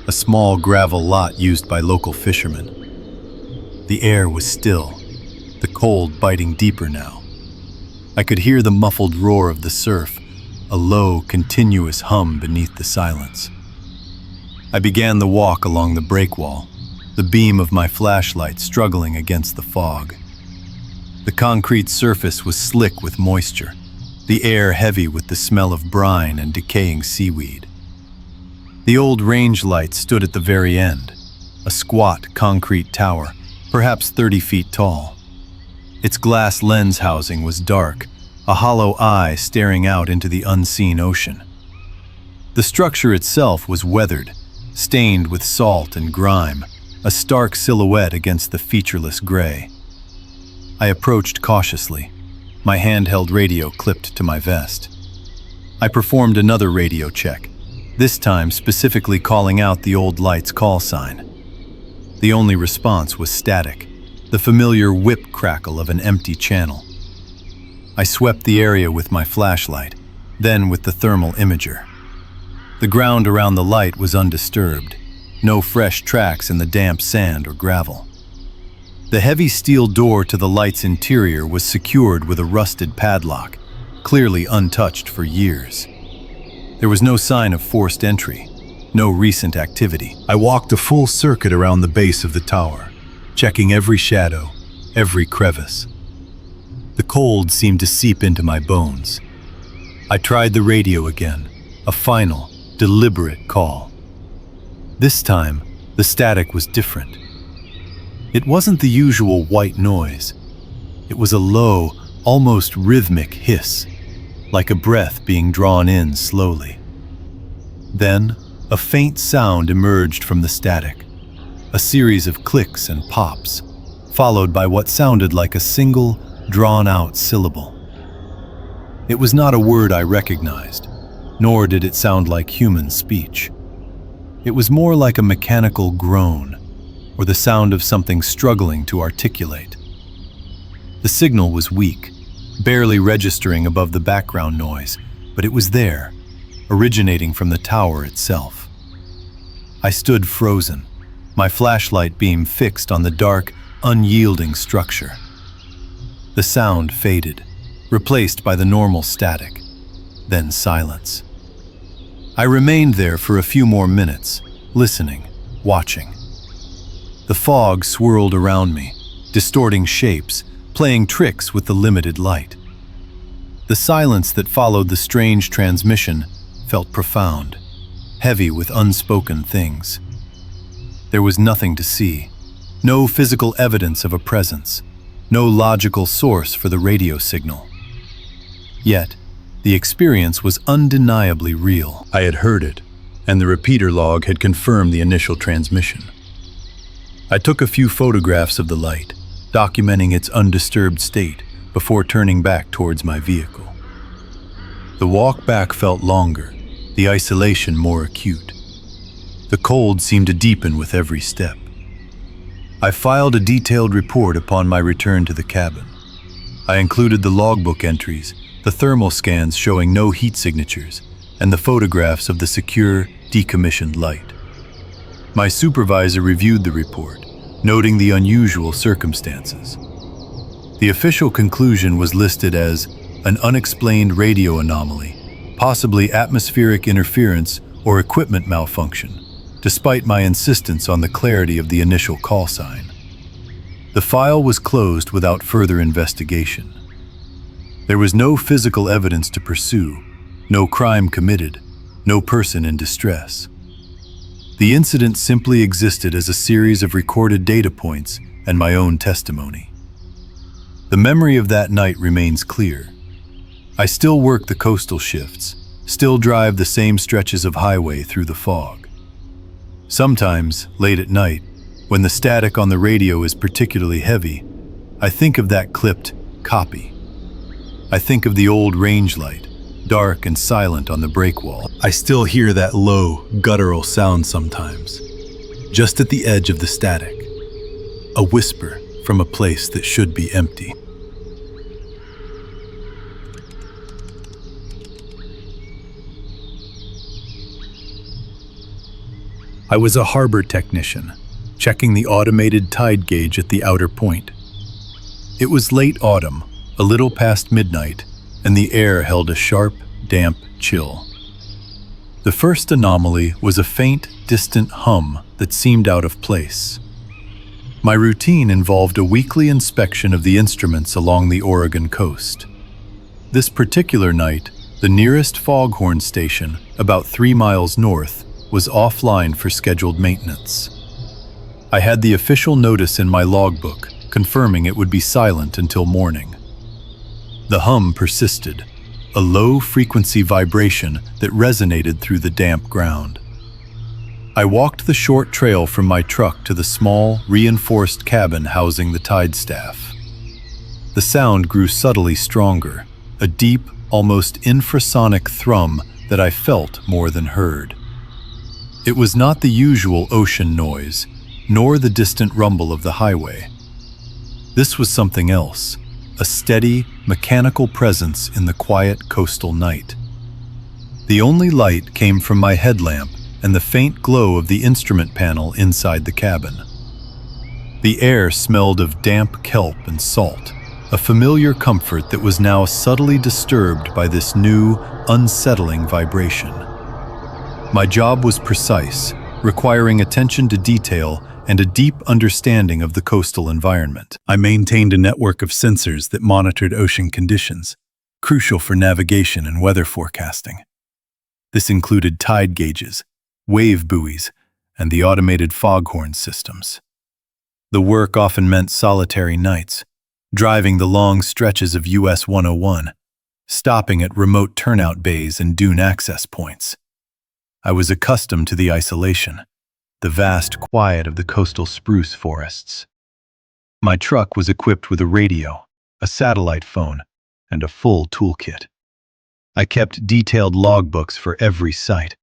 a small gravel lot used by local fishermen. The air was still, the cold biting deeper now. I could hear the muffled roar of the surf, a low, continuous hum beneath the silence. I began the walk along the breakwall, the beam of my flashlight struggling against the fog. The concrete surface was slick with moisture, the air heavy with the smell of brine and decaying seaweed. The old range light stood at the very end, a squat concrete tower, perhaps 30 feet tall. Its glass lens housing was dark, a hollow eye staring out into the unseen ocean. The structure itself was weathered, stained with salt and grime, a stark silhouette against the featureless gray. I approached cautiously, my handheld radio clipped to my vest. I performed another radio check, this time specifically calling out the old light's call sign. The only response was static, the familiar whip crackle of an empty channel. I swept the area with my flashlight, then with the thermal imager. The ground around the light was undisturbed, no fresh tracks in the damp sand or gravel. The heavy steel door to the light's interior was secured with a rusted padlock, clearly untouched for years. There was no sign of forced entry, no recent activity. I walked a full circuit around the base of the tower, checking every shadow, every crevice. The cold seemed to seep into my bones. I tried the radio again, a final, deliberate call. This time, the static was different. It wasn't the usual white noise. It was a low, almost rhythmic hiss, like a breath being drawn in slowly. Then, a faint sound emerged from the static, a series of clicks and pops, followed by what sounded like a single, drawn-out syllable. It was not a word I recognized, nor did it sound like human speech. It was more like a mechanical groan, or the sound of something struggling to articulate. The signal was weak, barely registering above the background noise, but it was there, originating from the tower itself. I stood frozen, my flashlight beam fixed on the dark, unyielding structure. The sound faded, replaced by the normal static, then silence. I remained there for a few more minutes, listening, watching. The fog swirled around me, distorting shapes, playing tricks with the limited light. The silence that followed the strange transmission felt profound, heavy with unspoken things. There was nothing to see, no physical evidence of a presence, no logical source for the radio signal. Yet, the experience was undeniably real. I had heard it, and the repeater log had confirmed the initial transmission. I took a few photographs of the light, documenting its undisturbed state before turning back towards my vehicle. The walk back felt longer, the isolation more acute. The cold seemed to deepen with every step. I filed a detailed report upon my return to the cabin. I included the logbook entries, the thermal scans showing no heat signatures, and the photographs of the secure, decommissioned light. My supervisor reviewed the report, noting the unusual circumstances. The official conclusion was listed as an unexplained radio anomaly, possibly atmospheric interference or equipment malfunction, despite my insistence on the clarity of the initial call sign. The file was closed without further investigation. There was no physical evidence to pursue, no crime committed, no person in distress. The incident simply existed as a series of recorded data points and my own testimony. The memory of that night remains clear. I still work the coastal shifts, still drive the same stretches of highway through the fog. Sometimes, late at night, when the static on the radio is particularly heavy, I think of that clipped copy. I think of the old range light, dark and silent on the break wall. I still hear that low, guttural sound sometimes, just at the edge of the static, a whisper from a place that should be empty. I was a harbor technician, checking the automated tide gauge at the outer point. It was late autumn, a little past midnight, and the air held a sharp, damp chill. The first anomaly was a faint, distant hum that seemed out of place. My routine involved a weekly inspection of the instruments along the Oregon coast. This particular night, the nearest foghorn station, about 3 miles north, was offline for scheduled maintenance. I had the official notice in my logbook, confirming it would be silent until morning. The hum persisted, a low-frequency vibration that resonated through the damp ground. I walked the short trail from my truck to the small, reinforced cabin housing the tide staff. The sound grew subtly stronger, a deep, almost infrasonic thrum that I felt more than heard. It was not the usual ocean noise, nor the distant rumble of the highway. This was something else, a steady, mechanical presence in the quiet coastal night. The only light came from my headlamp and the faint glow of the instrument panel inside the cabin. The air smelled of damp kelp and salt, a familiar comfort that was now subtly disturbed by this new, unsettling vibration. My job was precise, requiring attention to detail and a deep understanding of the coastal environment. I maintained a network of sensors that monitored ocean conditions, crucial for navigation and weather forecasting. This included tide gauges, wave buoys, and the automated foghorn systems. The work often meant solitary nights, driving the long stretches of US 101, stopping at remote turnout bays and dune access points. I was accustomed to the isolation, the vast quiet of the coastal spruce forests. My truck was equipped with a radio, a satellite phone, and a full toolkit. I kept detailed logbooks for every site,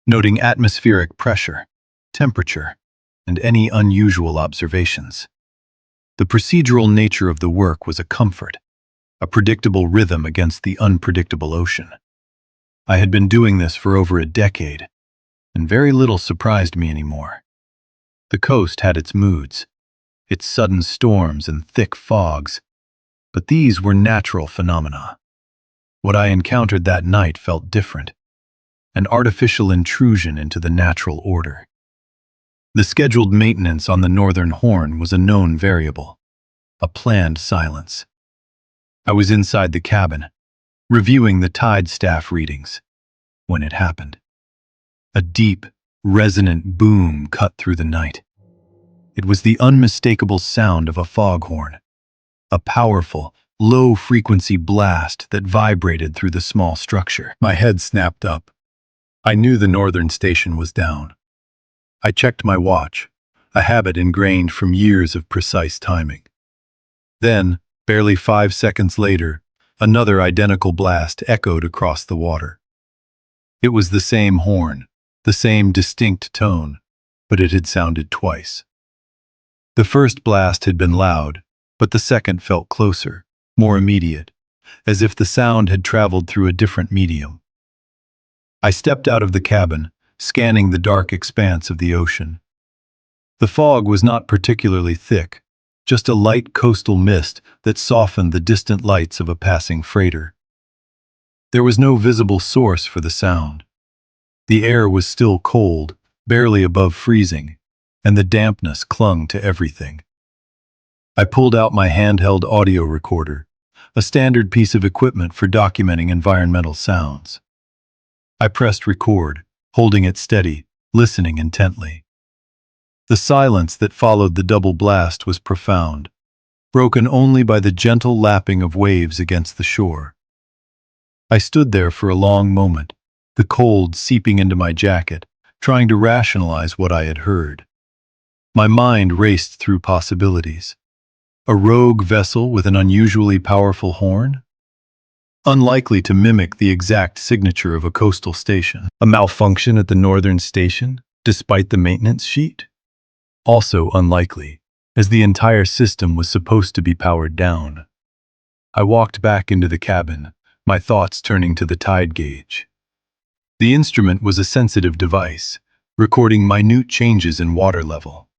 noting atmospheric pressure, temperature, and any unusual observations. The procedural nature of the work was a comfort, a predictable rhythm against the unpredictable ocean. I had been doing this for over a decade, and very little surprised me anymore. The coast had its moods, its sudden storms and thick fogs, but these were natural phenomena. What I encountered that night felt different, an artificial intrusion into the natural order. The scheduled maintenance on the Northern Horn was a known variable, a planned silence. I was inside the cabin, reviewing the tide staff readings, when it happened. A deep, resonant boom cut through the night. It was the unmistakable sound of a foghorn, a powerful, low-frequency blast that vibrated through the small structure. My head snapped up. I knew the northern station was down. I checked my watch, a habit ingrained from years of precise timing. Then, barely 5 seconds later, another identical blast echoed across the water. It was the same horn, the same distinct tone, but it had sounded twice. The first blast had been loud, but the second felt closer, more immediate, as if the sound had traveled through a different medium. I stepped out of the cabin, scanning the dark expanse of the ocean. The fog was not particularly thick, just a light coastal mist that softened the distant lights of a passing freighter. There was no visible source for the sound. The air was still cold, barely above freezing, and the dampness clung to everything. I pulled out my handheld audio recorder, a standard piece of equipment for documenting environmental sounds. I pressed record, holding it steady, listening intently. The silence that followed the double blast was profound, broken only by the gentle lapping of waves against the shore. I stood there for a long moment, the cold seeping into my jacket, trying to rationalize what I had heard. My mind raced through possibilities. A rogue vessel with an unusually powerful horn? Unlikely to mimic the exact signature of a coastal station. A malfunction at the northern station, despite the maintenance sheet? Also unlikely, as the entire system was supposed to be powered down. I walked back into the cabin, my thoughts turning to the tide gauge. The instrument was a sensitive device, recording minute changes in water level.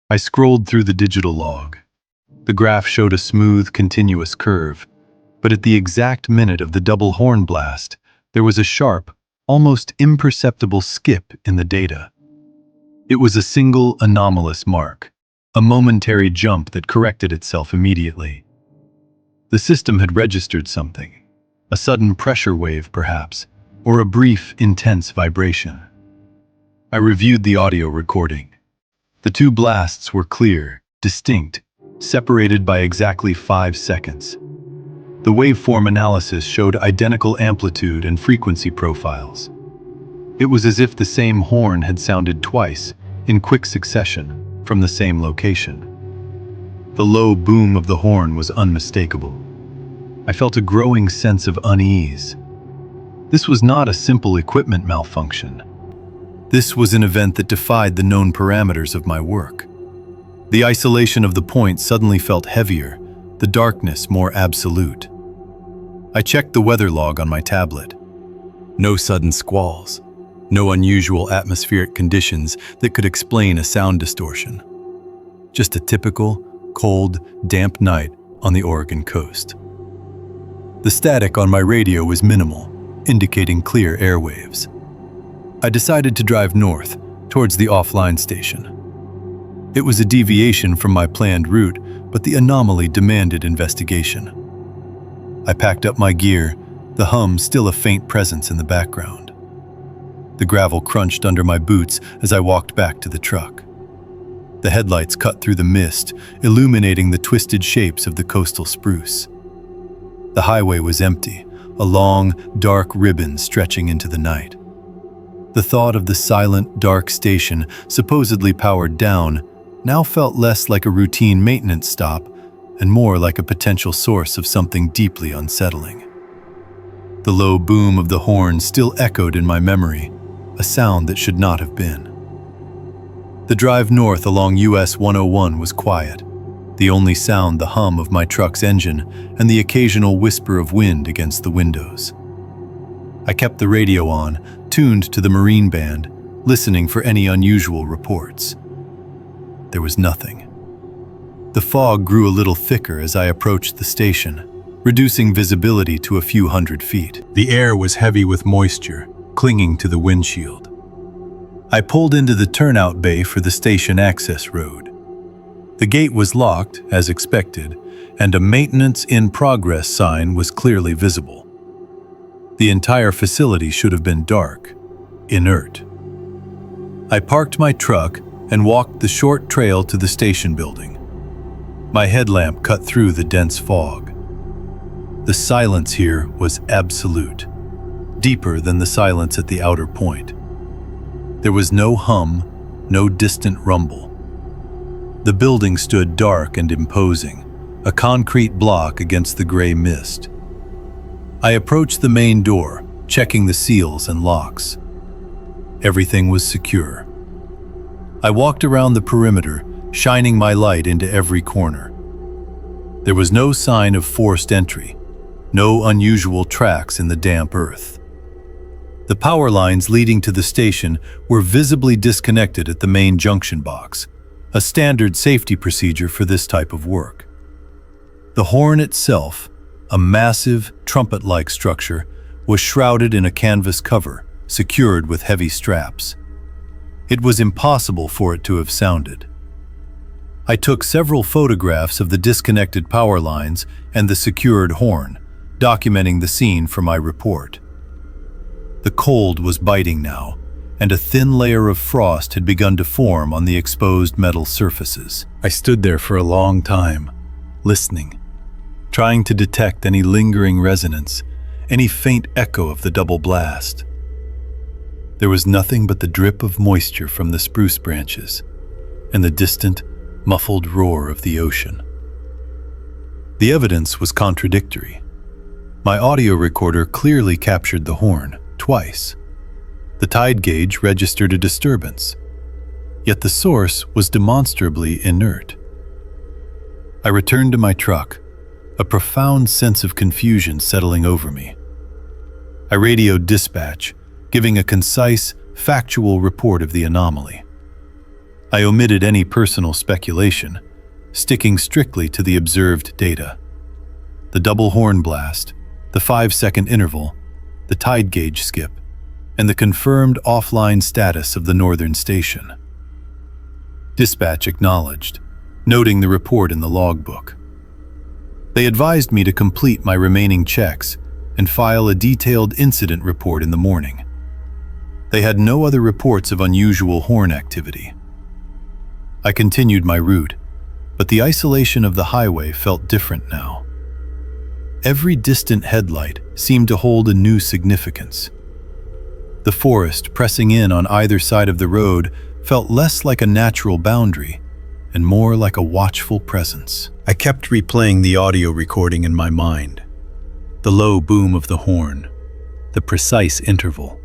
I scrolled through the digital log. The graph showed a smooth, continuous curve, but at the exact minute of the double horn blast, there was a sharp, almost imperceptible skip in the data. It was a single anomalous mark, a momentary jump that corrected itself immediately. The system had registered something, a sudden pressure wave perhaps, or a brief, intense vibration. I reviewed the audio recording. The two blasts were clear, distinct, separated by exactly 5 seconds. The waveform analysis showed identical amplitude and frequency profiles. It was as if the same horn had sounded twice, in quick succession, from the same location. The low boom of the horn was unmistakable. I felt a growing sense of unease. This was not a simple equipment malfunction. This was an event that defied the known parameters of my work. The isolation of the point suddenly felt heavier, the darkness more absolute. I checked the weather log on my tablet. No sudden squalls, no unusual atmospheric conditions that could explain a sound distortion. Just a typical, cold, damp night on the Oregon coast. The static on my radio was minimal, indicating clear airwaves. I decided to drive north, towards the offline station. It was a deviation from my planned route, but the anomaly demanded investigation. I packed up my gear, the hum still a faint presence in the background. The gravel crunched under my boots as I walked back to the truck. The headlights cut through the mist, illuminating the twisted shapes of the coastal spruce. The highway was empty, a long, dark ribbon stretching into the night. The thought of the silent, dark station, supposedly powered down, now felt less like a routine maintenance stop and more like a potential source of something deeply unsettling. The low boom of the horn still echoed in my memory, a sound that should not have been. The drive north along US 101 was quiet, the only sound the hum of my truck's engine and the occasional whisper of wind against the windows. I kept the radio on, tuned to the Marine band, listening for any unusual reports. There was nothing. The fog grew a little thicker as I approached the station, reducing visibility to a few hundred feet. The air was heavy with moisture, clinging to the windshield. I pulled into the turnout bay for the station access road. The gate was locked, as expected, and a maintenance in progress sign was clearly visible. The entire facility should have been dark, inert. I parked my truck and walked the short trail to the station building. My headlamp cut through the dense fog. The silence here was absolute, deeper than the silence at the outer point. There was no hum, no distant rumble. The building stood dark and imposing, a concrete block against the gray mist. I approached the main door, checking the seals and locks. Everything was secure. I walked around the perimeter, shining my light into every corner. There was no sign of forced entry, no unusual tracks in the damp earth. The power lines leading to the station were visibly disconnected at the main junction box, a standard safety procedure for this type of work. The horn itself, a massive, trumpet-like structure, was shrouded in a canvas cover, secured with heavy straps. It was impossible for it to have sounded. I took several photographs of the disconnected power lines and the secured horn, documenting the scene for my report. The cold was biting now, and a thin layer of frost had begun to form on the exposed metal surfaces. I stood there for a long time, listening, trying to detect any lingering resonance, any faint echo of the double blast. There was nothing but the drip of moisture from the spruce branches and the distant, muffled roar of the ocean. The evidence was contradictory. My audio recorder clearly captured the horn, twice. The tide gauge registered a disturbance, yet the source was demonstrably inert. I returned to my truck, a profound sense of confusion settling over me. I radioed dispatch, giving a concise, factual report of the anomaly. I omitted any personal speculation, sticking strictly to the observed data. The double horn blast, the 5-second interval, the tide gauge skip, and the confirmed offline status of the northern station. Dispatch acknowledged, noting the report in the logbook. They advised me to complete my remaining checks and file a detailed incident report in the morning. They had no other reports of unusual horn activity. I continued my route, but the isolation of the highway felt different now. Every distant headlight seemed to hold a new significance. The forest pressing in on either side of the road felt less like a natural boundary and more like a watchful presence. I kept replaying the audio recording in my mind. The low boom of the horn, the precise interval.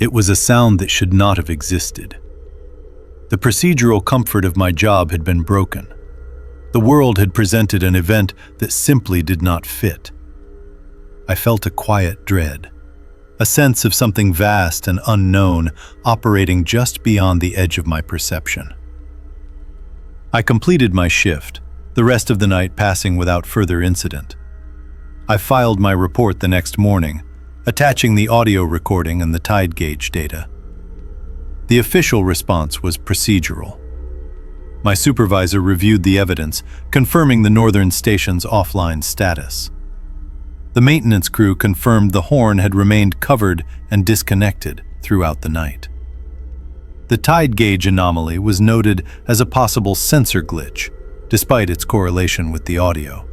It was a sound that should not have existed. The procedural comfort of my job had been broken. The world had presented an event that simply did not fit. I felt a quiet dread, a sense of something vast and unknown operating just beyond the edge of my perception. I completed my shift, the rest of the night passing without further incident. I filed my report the next morning, attaching the audio recording and the tide gauge data. The official response was procedural. My supervisor reviewed the evidence, confirming the northern station's offline status. The maintenance crew confirmed the horn had remained covered and disconnected throughout the night. The tide gauge anomaly was noted as a possible sensor glitch, despite its correlation with the audio.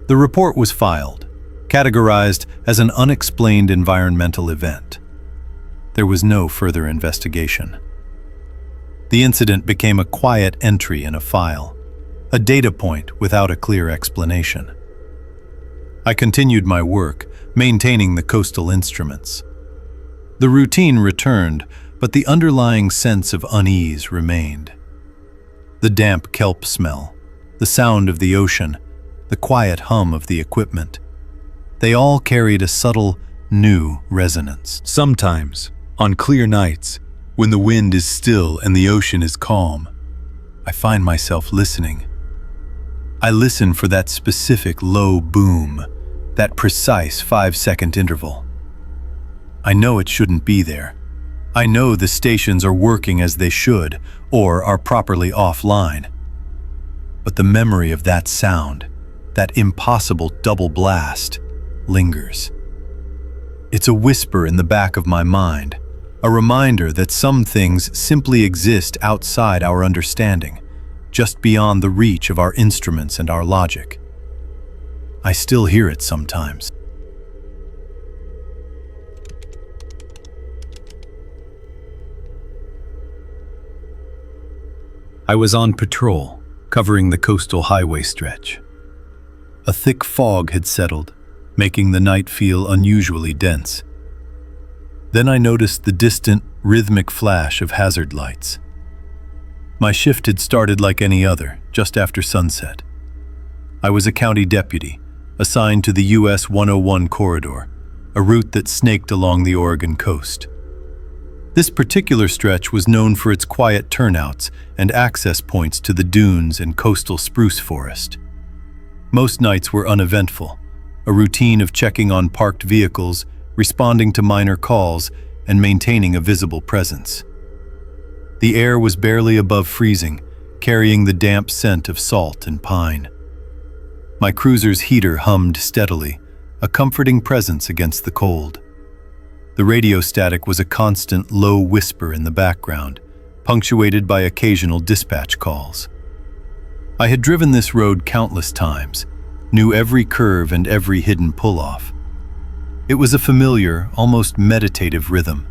The report was filed, categorized as an unexplained environmental event. There was no further investigation. The incident became a quiet entry in a file, a data point without a clear explanation. I continued my work, maintaining the coastal instruments. The routine returned, but the underlying sense of unease remained. The damp kelp smell, the sound of the ocean, the quiet hum of the equipment, they all carried a subtle, new resonance. Sometimes, on clear nights, when the wind is still and the ocean is calm, I find myself listening. I listen for that specific low boom, that precise 5-second interval. I know it shouldn't be there. I know the stations are working as they should, or are properly offline. But the memory of that sound, that impossible double blast, lingers. It's a whisper in the back of my mind, a reminder that some things simply exist outside our understanding, just beyond the reach of our instruments and our logic. I still hear it sometimes. I was on patrol, covering the coastal highway stretch. A thick fog had settled, making the night feel unusually dense. Then I noticed the distant, rhythmic flash of hazard lights. My shift had started like any other, just after sunset. I was a county deputy, assigned to the US 101 corridor, a route that snaked along the Oregon coast. This particular stretch was known for its quiet turnouts and access points to the dunes and coastal spruce forest. Most nights were uneventful, a routine of checking on parked vehicles, responding to minor calls, and maintaining a visible presence. The air was barely above freezing, carrying the damp scent of salt and pine. My cruiser's heater hummed steadily, a comforting presence against the cold. The radio static was a constant low whisper in the background, punctuated by occasional dispatch calls. I had driven this road countless times, knew every curve and every hidden pull-off. It was a familiar, almost meditative rhythm.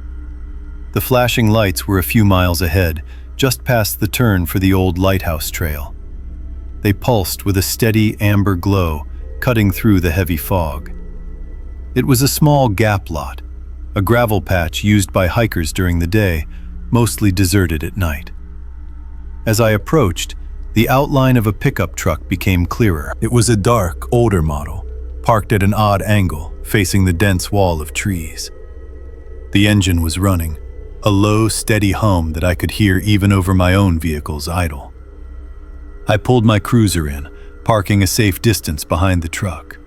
The flashing lights were a few miles ahead, just past the turn for the old lighthouse trail. They pulsed with a steady amber glow, cutting through the heavy fog. It was a small gap lot, a gravel patch used by hikers during the day, mostly deserted at night. As I approached, the outline of a pickup truck became clearer. It was a dark, older model, parked at an odd angle, facing the dense wall of trees. The engine was running, a low, steady hum that I could hear even over my own vehicle's idle. I pulled my cruiser in, parking a safe distance behind the truck.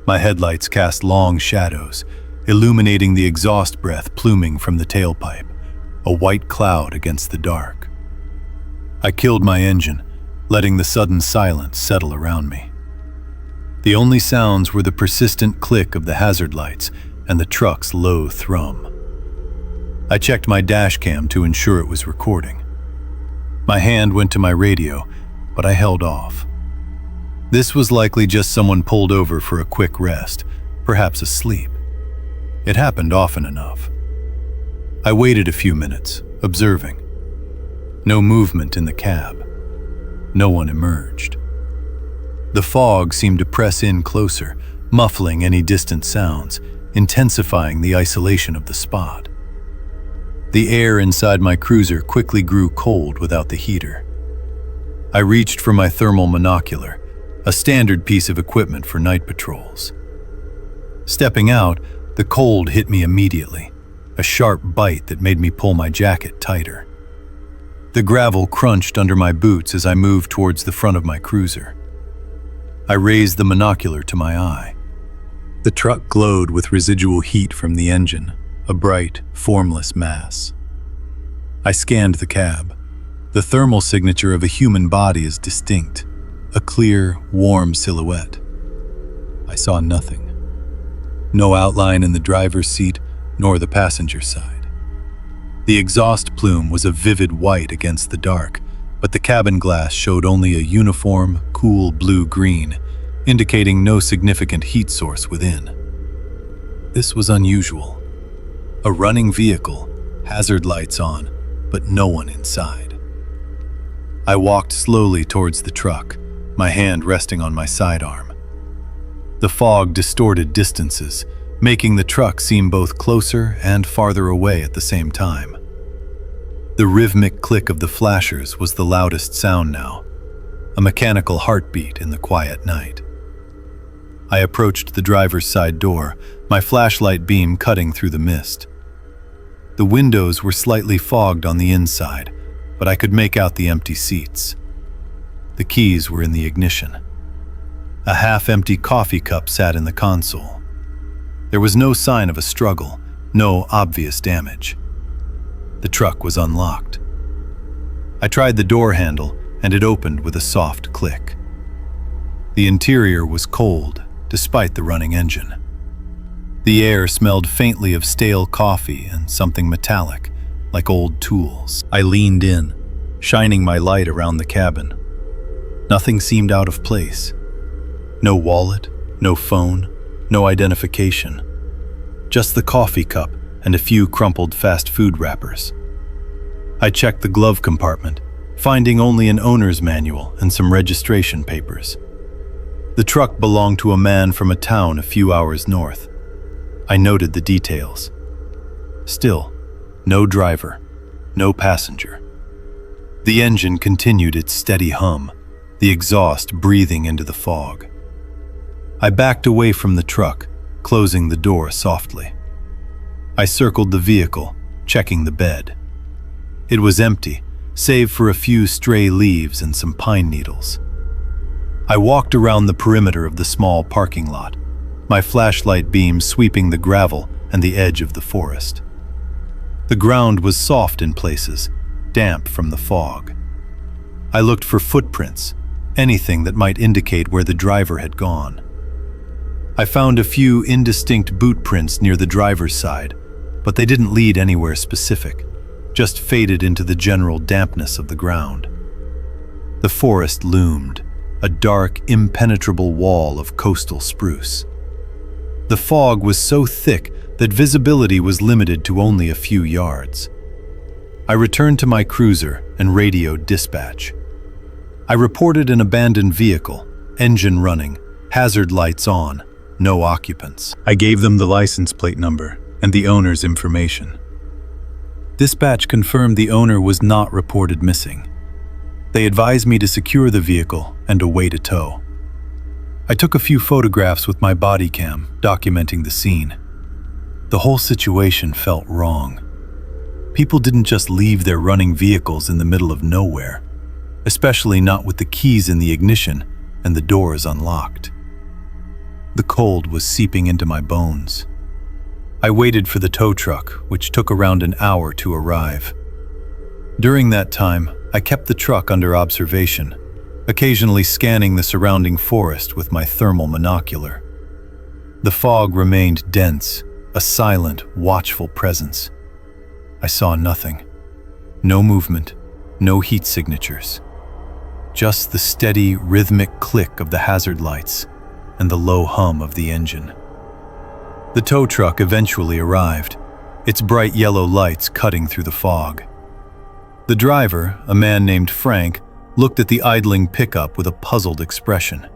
My headlights cast long shadows, illuminating the exhaust breath pluming from the tailpipe, a white cloud against the dark. I killed my engine, letting the sudden silence settle around me. The only sounds were the persistent click of the hazard lights and the truck's low thrum. I checked my dash cam to ensure it was recording. My hand went to my radio, but I held off. This was likely just someone pulled over for a quick rest, perhaps asleep. It happened often enough. I waited a few minutes, observing. No movement in the cab. No one emerged. The fog seemed to press in closer, muffling any distant sounds, intensifying the isolation of the spot. The air inside my cruiser quickly grew cold without the heater. I reached for my thermal monocular, a standard piece of equipment for night patrols. Stepping out, the cold hit me immediately, a sharp bite that made me pull my jacket tighter. The gravel crunched under my boots as I moved towards the front of my cruiser. I raised the monocular to my eye. The truck glowed with residual heat from the engine, a bright, formless mass. I scanned the cab. The thermal signature of a human body is distinct, a clear, warm silhouette. I saw nothing. No outline in the driver's seat, nor the passenger side. The exhaust plume was a vivid white against the dark, but the cabin glass showed only a uniform, cool blue-green, indicating no significant heat source within. This was unusual. A running vehicle, hazard lights on, but no one inside. I walked slowly towards the truck, my hand resting on my sidearm. The fog distorted distances, making the truck seem both closer and farther away at the same time. The rhythmic click of the flashers was the loudest sound now, a mechanical heartbeat in the quiet night. I approached the driver's side door, my flashlight beam cutting through the mist. The windows were slightly fogged on the inside, but I could make out the empty seats. The keys were in the ignition. A half-empty coffee cup sat in the console. There was no sign of a struggle, no obvious damage. The truck was unlocked. I tried the door handle, and it opened with a soft click. The interior was cold, despite the running engine. The air smelled faintly of stale coffee and something metallic, like old tools. I leaned in, shining my light around the cabin. Nothing seemed out of place. No wallet, no phone, no identification. Just the coffee cup and a few crumpled fast food wrappers. I checked the glove compartment, finding only an owner's manual and some registration papers. The truck belonged to a man from a town a few hours north. I noted the details. Still, no driver, no passenger. The engine continued its steady hum, the exhaust breathing into the fog. I backed away from the truck, closing the door softly. I circled the vehicle, checking the bed. It was empty, save for a few stray leaves and some pine needles. I walked around the perimeter of the small parking lot, my flashlight beam sweeping the gravel and the edge of the forest. The ground was soft in places, damp from the fog. I looked for footprints, anything that might indicate where the driver had gone. I found a few indistinct boot prints near the driver's side, but they didn't lead anywhere specific, just faded into the general dampness of the ground. The forest loomed, a dark, impenetrable wall of coastal spruce. The fog was so thick that visibility was limited to only a few yards. I returned to my cruiser and radioed dispatch. I reported an abandoned vehicle, engine running, hazard lights on, no occupants. I gave them the license plate number and the owner's information. Dispatch confirmed the owner was not reported missing. They advised me to secure the vehicle and await a tow. I took a few photographs with my body cam, documenting the scene. The whole situation felt wrong. People didn't just leave their running vehicles in the middle of nowhere, especially not with the keys in the ignition and the doors unlocked. The cold was seeping into my bones. I waited for the tow truck, which took around an hour to arrive. During that time, I kept the truck under observation, occasionally scanning the surrounding forest with my thermal monocular. The fog remained dense, a silent, watchful presence. I saw nothing. No movement, no heat signatures. Just the steady, rhythmic click of the hazard lights and the low hum of the engine. The tow truck eventually arrived, its bright yellow lights cutting through the fog. The driver, a man named Frank, looked at the idling pickup with a puzzled expression.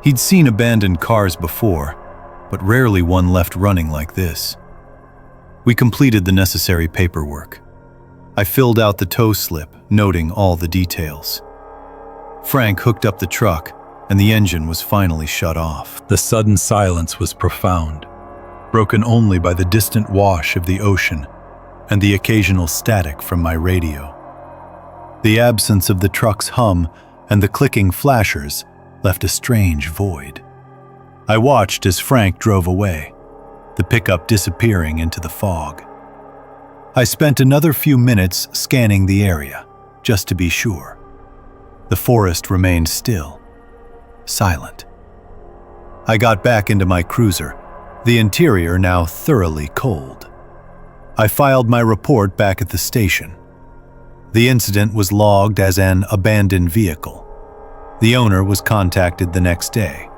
He'd seen abandoned cars before, but rarely one left running like this. We completed the necessary paperwork. I filled out the tow slip, noting all the details. Frank hooked up the truck, and the engine was finally shut off. The sudden silence was profound, broken only by the distant wash of the ocean and the occasional static from my radio. The absence of the truck's hum and the clicking flashers left a strange void. I watched as Frank drove away, the pickup disappearing into the fog. I spent another few minutes scanning the area, just to be sure. The forest remained still, silent. I got back into my cruiser, the interior now thoroughly cold. I filed my report back at the station. The incident was logged as an abandoned vehicle. The owner was contacted the next day.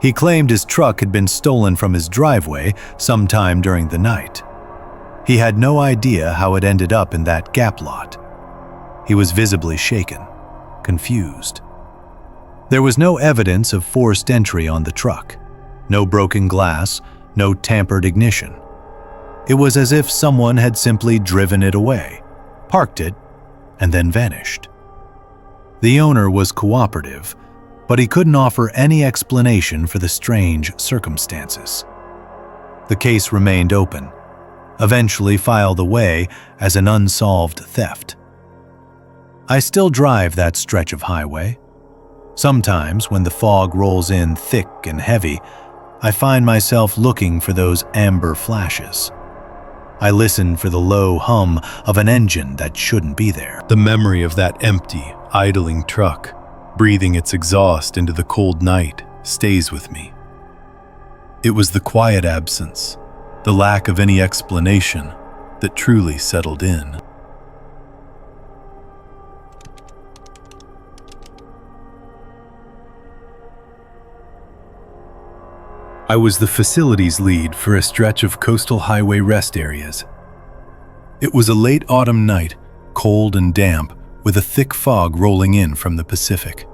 He claimed his truck had been stolen from his driveway sometime during the night. He had no idea how it ended up in that gap lot. He was visibly shaken, confused. There was no evidence of forced entry on the truck. No broken glass, no tampered ignition. It was as if someone had simply driven it away, parked it, and then vanished. The owner was cooperative, but he couldn't offer any explanation for the strange circumstances. The case remained open, eventually filed away as an unsolved theft. I still drive that stretch of highway. Sometimes, when the fog rolls in thick and heavy, I find myself looking for those amber flashes. I listen for the low hum of an engine that shouldn't be there. The memory of that empty, idling truck, breathing its exhaust into the cold night, stays with me. It was the quiet absence, the lack of any explanation, that truly settled in. I was the facilities lead for a stretch of coastal highway rest areas. It was a late autumn night, cold and damp, with a thick fog rolling in from the Pacific.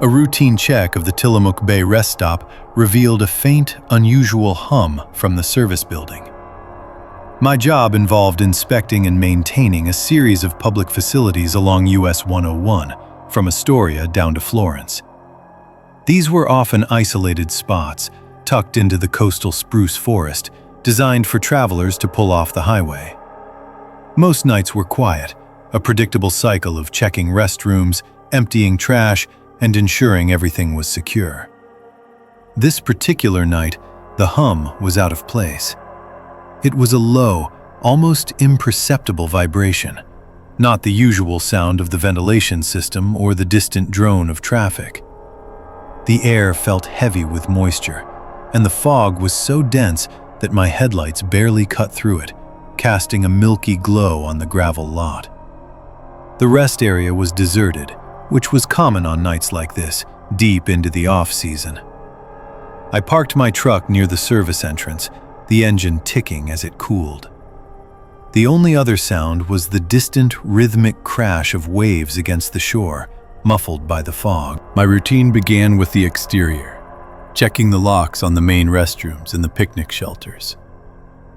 A routine check of the Tillamook Bay rest stop revealed a faint, unusual hum from the service building. My job involved inspecting and maintaining a series of public facilities along US 101, from Astoria down to Florence. These were often isolated spots, tucked into the coastal spruce forest, designed for travelers to pull off the highway. Most nights were quiet, a predictable cycle of checking restrooms, emptying trash, and ensuring everything was secure. This particular night, the hum was out of place. It was a low, almost imperceptible vibration, not the usual sound of the ventilation system or the distant drone of traffic. The air felt heavy with moisture, and the fog was so dense that my headlights barely cut through it, casting a milky glow on the gravel lot. The rest area was deserted, which was common on nights like this, deep into the off-season. I parked my truck near the service entrance, the engine ticking as it cooled. The only other sound was the distant, rhythmic crash of waves against the shore, muffled by the fog. My routine began with the exterior, checking the locks on the main restrooms and the picnic shelters.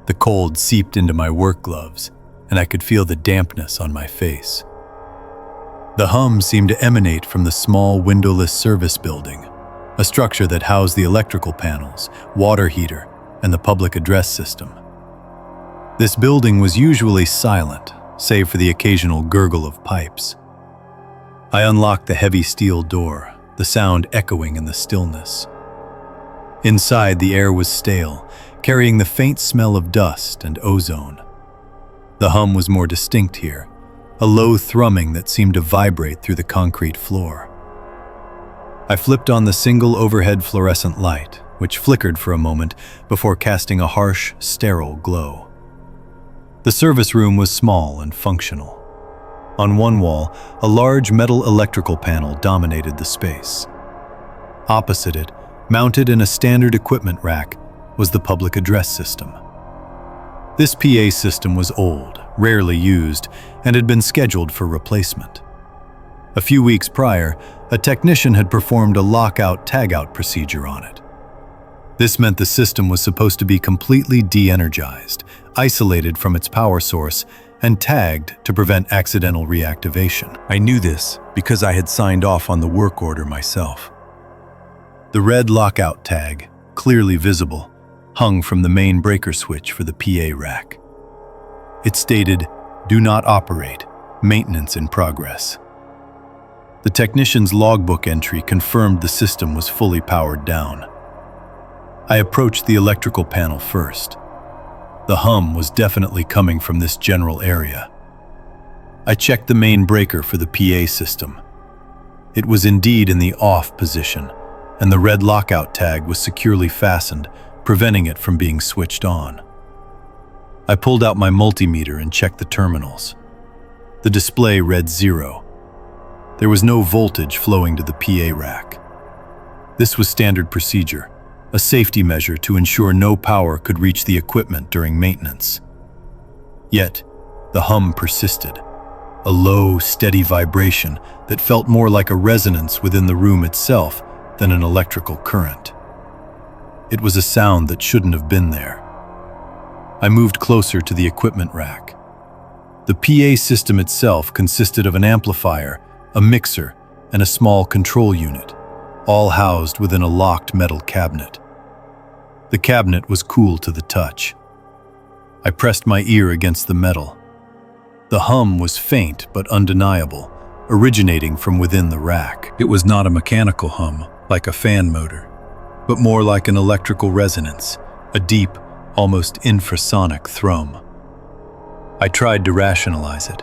The cold seeped into my work gloves, and I could feel the dampness on my face. The hum seemed to emanate from the small windowless service building, a structure that housed the electrical panels, water heater, and the public address system. This building was usually silent, save for the occasional gurgle of pipes. I unlocked the heavy steel door, the sound echoing in the stillness. Inside, the air was stale, carrying the faint smell of dust and ozone. The hum was more distinct here, a low thrumming that seemed to vibrate through the concrete floor. I flipped on the single overhead fluorescent light, which flickered for a moment before casting a harsh, sterile glow. The service room was small and functional. On one wall, a large metal electrical panel dominated the space. Opposite it, mounted in a standard equipment rack, was the public address system. This PA system was old, rarely used, and had been scheduled for replacement. A few weeks prior, a technician had performed a lockout-tagout procedure on it. This meant the system was supposed to be completely de-energized, isolated from its power source, and tagged to prevent accidental reactivation. I knew this because I had signed off on the work order myself. The red lockout tag, clearly visible, hung from the main breaker switch for the PA rack. It stated, "Do not operate, maintenance in progress." The technician's logbook entry confirmed the system was fully powered down. I approached the electrical panel first. The hum was definitely coming from this general area. I checked the main breaker for the PA system. It was indeed in the off position, and the red lockout tag was securely fastened, preventing it from being switched on. I pulled out my multimeter and checked the terminals. The display read 0. There was no voltage flowing to the PA rack. This was standard procedure, a safety measure to ensure no power could reach the equipment during maintenance. Yet, the hum persisted, a low, steady vibration that felt more like a resonance within the room itself than an electrical current. It was a sound that shouldn't have been there. I moved closer to the equipment rack. The PA system itself consisted of an amplifier, a mixer, and a small control unit, all housed within a locked metal cabinet. The cabinet was cool to the touch. I pressed my ear against the metal. The hum was faint but undeniable, originating from within the rack. It was not a mechanical hum, like a fan motor, but more like an electrical resonance, a deep, almost infrasonic thrum. I tried to rationalize it.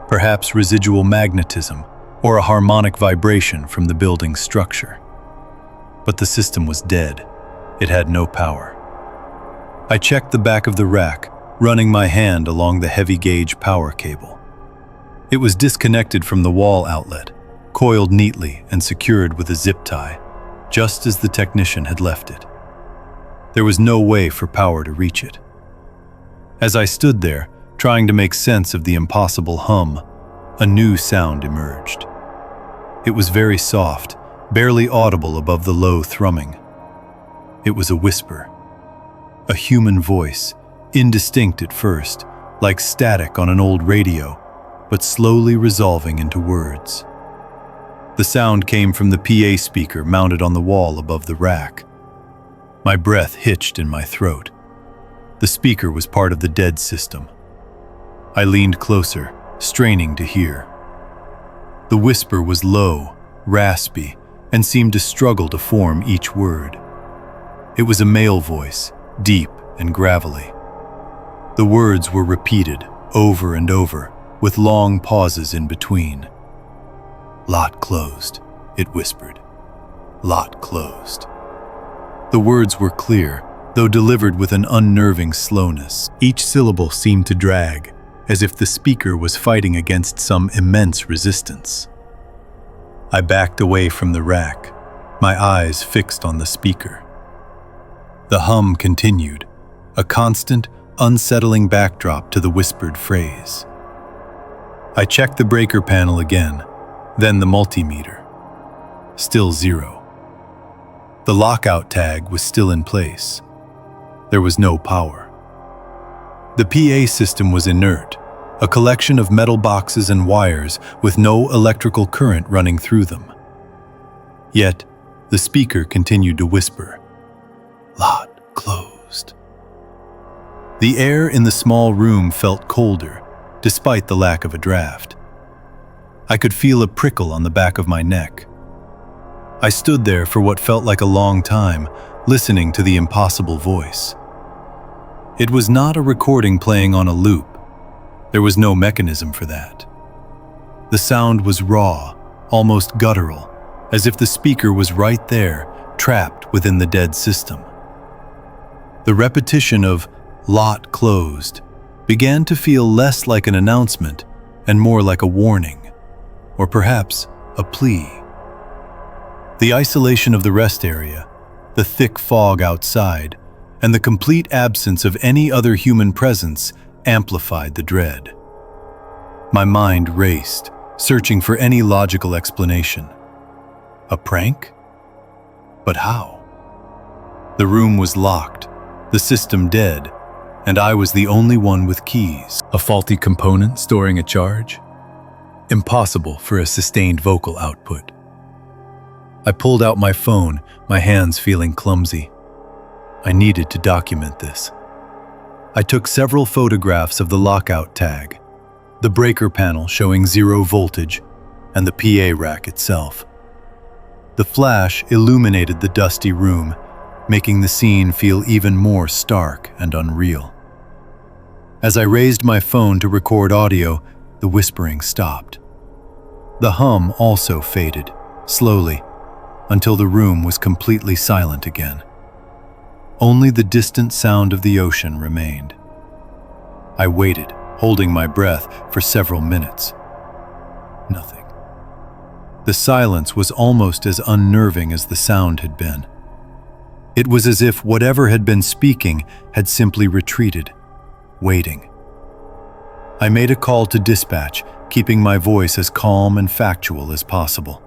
Perhaps residual magnetism, or a harmonic vibration from the building's structure. But the system was dead. It had no power. I checked the back of the rack, running my hand along the heavy-gauge power cable. It was disconnected from the wall outlet, coiled neatly and secured with a zip tie, just as the technician had left it. There was no way for power to reach it. As I stood there, trying to make sense of the impossible hum, a new sound emerged. It was very soft, barely audible above the low thrumming. It was a whisper. A human voice, indistinct at first, like static on an old radio, but slowly resolving into words. The sound came from the PA speaker mounted on the wall above the rack. My breath hitched in my throat. The speaker was part of the dead system. I leaned closer, straining to hear. The whisper was low, raspy, and seemed to struggle to form each word. It was a male voice, deep and gravelly. The words were repeated over and over, with long pauses in between. "Lot closed," it whispered. "Lot closed." The words were clear, though delivered with an unnerving slowness. Each syllable seemed to drag, as if the speaker was fighting against some immense resistance. I backed away from the rack, my eyes fixed on the speaker. The hum continued, a constant, unsettling backdrop to the whispered phrase. I checked the breaker panel again, then the multimeter. Still 0. The lockout tag was still in place. There was no power. The PA system was inert, a collection of metal boxes and wires with no electrical current running through them. Yet, the speaker continued to whisper, "Lot closed." The air in the small room felt colder, despite the lack of a draft. I could feel a prickle on the back of my neck. I stood there for what felt like a long time, listening to the impossible voice. It was not a recording playing on a loop. There was no mechanism for that. The sound was raw, almost guttural, as if the speaker was right there, trapped within the dead system. The repetition of "lot closed" began to feel less like an announcement and more like a warning, or perhaps a plea. The isolation of the rest area, the thick fog outside, and the complete absence of any other human presence amplified the dread. My mind raced, searching for any logical explanation. A prank? But how? The room was locked, the system dead, and I was the only one with keys. A faulty component storing a charge? Impossible for a sustained vocal output. I pulled out my phone, my hands feeling clumsy. I needed to document this. I took several photographs of the lockout tag, the breaker panel showing 0 voltage, and the PA rack itself. The flash illuminated the dusty room, making the scene feel even more stark and unreal. As I raised my phone to record audio, the whispering stopped. The hum also faded, slowly, until the room was completely silent again. Only the distant sound of the ocean remained. I waited, holding my breath for several minutes. Nothing. The silence was almost as unnerving as the sound had been. It was as if whatever had been speaking had simply retreated, waiting. I made a call to dispatch, keeping my voice as calm and factual as possible.